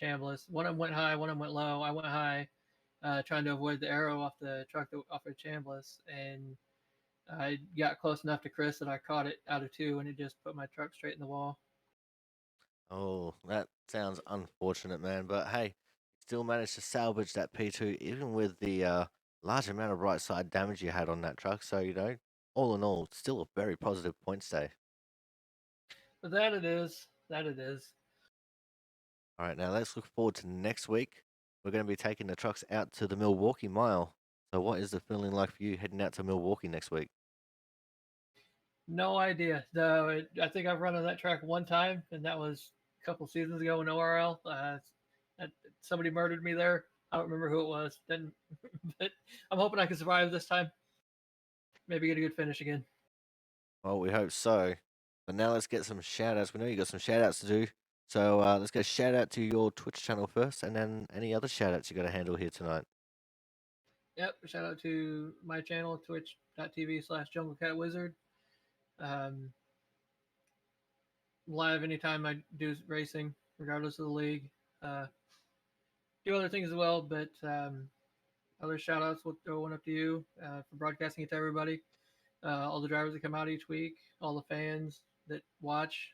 Chambliss. One of them went high, one of them went low. I went high, trying to avoid the arrow off the truck off of Chambliss, and I got close enough to Chris that I caught it out of two, and it just put my truck straight in the wall. Oh, that sounds unfortunate, man. But hey, still managed to salvage that P2, even with the large amount of right side damage you had on that truck. So, all in all, still a very positive points day. But that it is. That it is. All right, now let's look forward to next week. We're going to be taking the trucks out to the Milwaukee Mile. So, what is the feeling like for you heading out to Milwaukee next week? No idea. No, I think I've run on that track one time, and that was a couple seasons ago in ORL. Somebody murdered me there. I don't remember who it was. Then, but I'm hoping I can survive this time. Maybe get a good finish again. Well, we hope so. But now let's get some shout outs. We know you got some shout outs to do. So, let's go shout out to your Twitch channel first, and then any other shout outs you got to handle here tonight. Yep. Shout out to my channel, twitch.tv/JungleCatWizard. Live anytime I do racing, regardless of the league. Do other things as well, but other shout outs will throw one up to you for broadcasting it to everybody. All the drivers that come out each week, all the fans that watch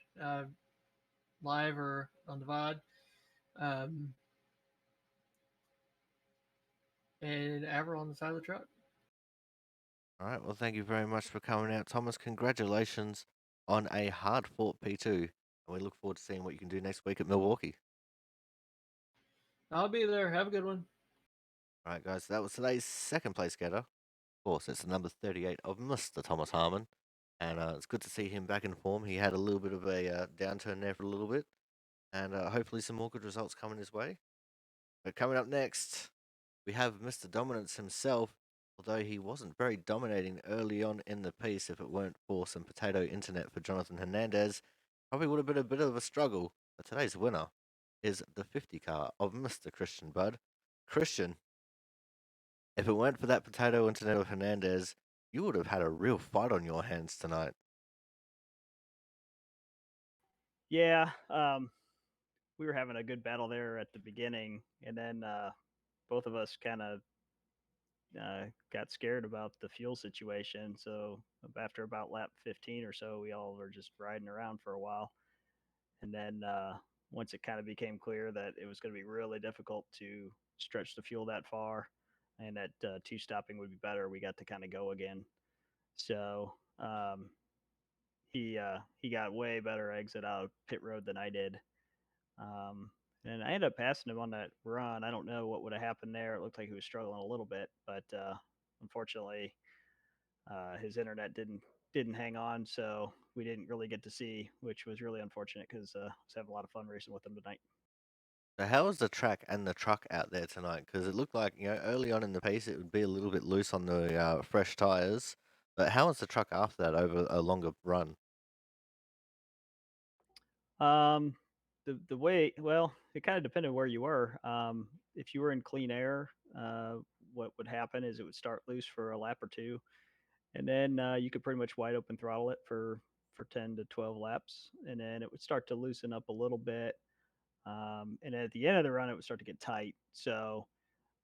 live or on the VOD, and Avril on the side of the truck. All right. Well, thank you very much for coming out, Thomas. Congratulations on a hard fought P2. And we look forward to seeing what you can do next week at Milwaukee. I'll be there. Have a good one. All right, guys. So that was today's second place getter. Of course, it's the number 38 of Mr. Thomas Harmon. And it's good to see him back in form. He had a little bit of a downturn there for a little bit. And hopefully some more good results coming his way. But coming up next, we have Mr. Dominance himself. Although he wasn't very dominating early on in the piece, if it weren't for some potato internet for Jonathan Hernandez, probably would have been a bit of a struggle. But today's winner is the 50 car of Mr. Christian Budd. Christian, if it weren't for that potato internet of Hernandez, you would have had a real fight on your hands tonight. Yeah, we were having a good battle there at the beginning, and then both of us kind of got scared about the fuel situation. So after about lap 15 or so, we all were just riding around for a while, and then once it kind of became clear that it was going to be really difficult to stretch the fuel that far, and that two stopping would be better, we got to kind of go again. So he got way better exit out of pit road than I did. And I ended up passing him on that run. I don't know what would have happened there. It looked like he was struggling a little bit, but unfortunately, his internet didn't hang on, so we didn't really get to see, which was really unfortunate because I was having a lot of fun racing with him tonight. So how was the track and the truck out there tonight? Because it looked like, early on in the piece it would be a little bit loose on the fresh tires. But how was the truck after that over a longer run? Um, the way, well, it kind of depended where you were. If you were in clean air, what would happen is it would start loose for a lap or two, and then you could pretty much wide open throttle it for 10 to 12 laps, and then it would start to loosen up a little bit. And at the end of the run, it would start to get tight. So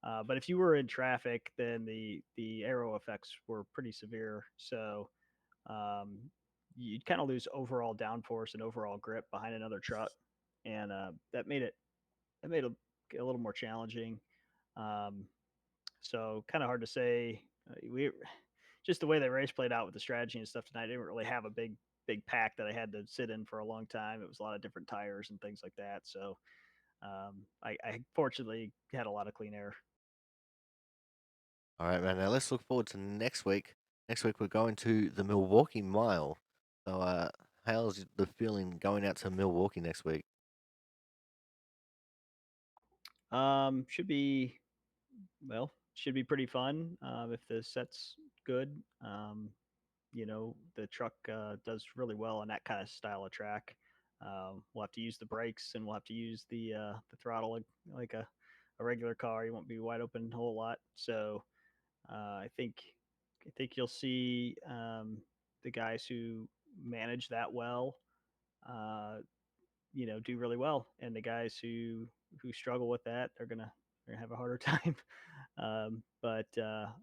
But if you were in traffic, then the aero effects were pretty severe. So um, you'd kind of lose overall downforce and overall grip behind another truck, and that made it a little more challenging. Um, so kind of hard to say. We just the way the race played out with the strategy and stuff tonight. I didn't really have a big pack that I had to sit in for a long time. It was a lot of different tires and things like that. So I fortunately had a lot of clean air. All right, man. Now let's look forward to next week. Next week we're going to the Milwaukee Mile. So, how's the feeling going out to Milwaukee next week? Should be should be pretty fun if the set's good. The truck does really well on that kind of style of track. We'll have to use the brakes and we'll have to use the throttle like a regular car. You won't be wide open a whole lot. So I think you'll see the guys who manage that well, uh, do really well, and the guys who struggle with that are gonna have a harder time. But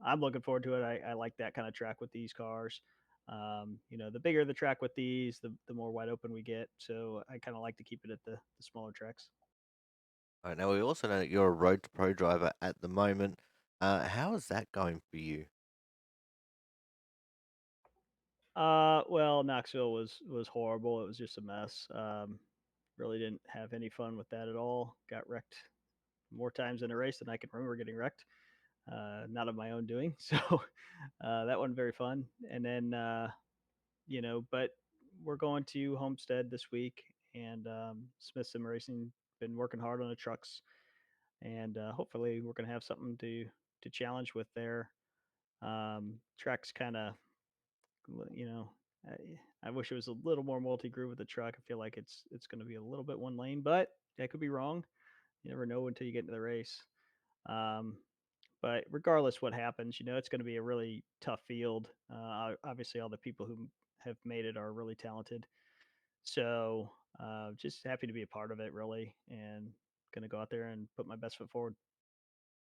I'm looking forward to it. I like that kind of track with these cars. The bigger the track with these, the more wide open we get. So I kind of like to keep it at the smaller tracks. All right, now we also know that you're a road to pro driver at the moment. How is that going for you? Well, Knoxville was horrible. It was just a mess. Really didn't have any fun with that at all. Got wrecked more times in a race than I can remember getting wrecked. Not of my own doing. So that wasn't very fun. And then but we're going to Homestead this week, and Smith Sim Racing been working hard on the trucks, and hopefully we're gonna have something to challenge with there. Track's kind of, you know, I wish it was a little more multi groove with the truck. I feel like it's going to be a little bit one lane, but I could be wrong. You never know until you get into the race. Um, but regardless what happens, it's going to be a really tough field. Obviously, all the people who have made it are really talented. So just happy to be a part of it, really, and going to go out there and put my best foot forward.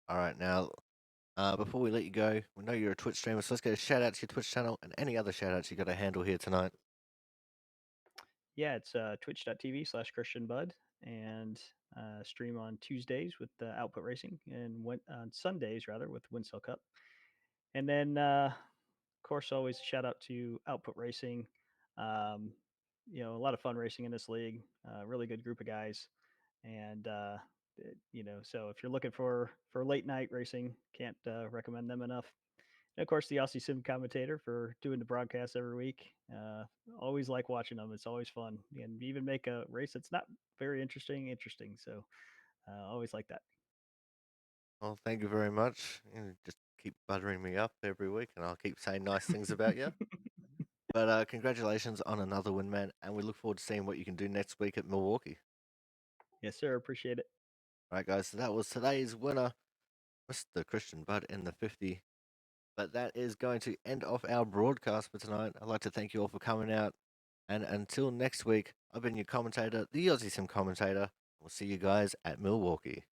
All right, now, before we let you go, we know you're a Twitch streamer, so let's get a shout out to your Twitch channel and any other shout outs you got to handle here tonight. Yeah, it's twitch.tv/Christian Bud, and stream on Tuesdays with Output Racing, and on Sundays rather with Winsell Cup. And then, of course, always shout out to Output Racing. Um, a lot of fun racing in this league. Really good group of guys, and so if you're looking for late night racing, can't recommend them enough. And of course, the Aussie Sim commentator for doing the broadcast every week. Always like watching them. It's always fun, and even make a race that's not very interesting. So always like that. Well, thank you very much. Just keep buttering me up every week, and I'll keep saying nice things about you. But congratulations on another win, man, and we look forward to seeing what you can do next week at Milwaukee. Yes, sir. Appreciate it. All right, guys, so that was today's winner, Mr. Christian Budd in the 50. But that is going to end off our broadcast for tonight. I'd like to thank you all for coming out. And until next week, I've been your commentator, the Aussie Sim commentator. We'll see you guys at Milwaukee.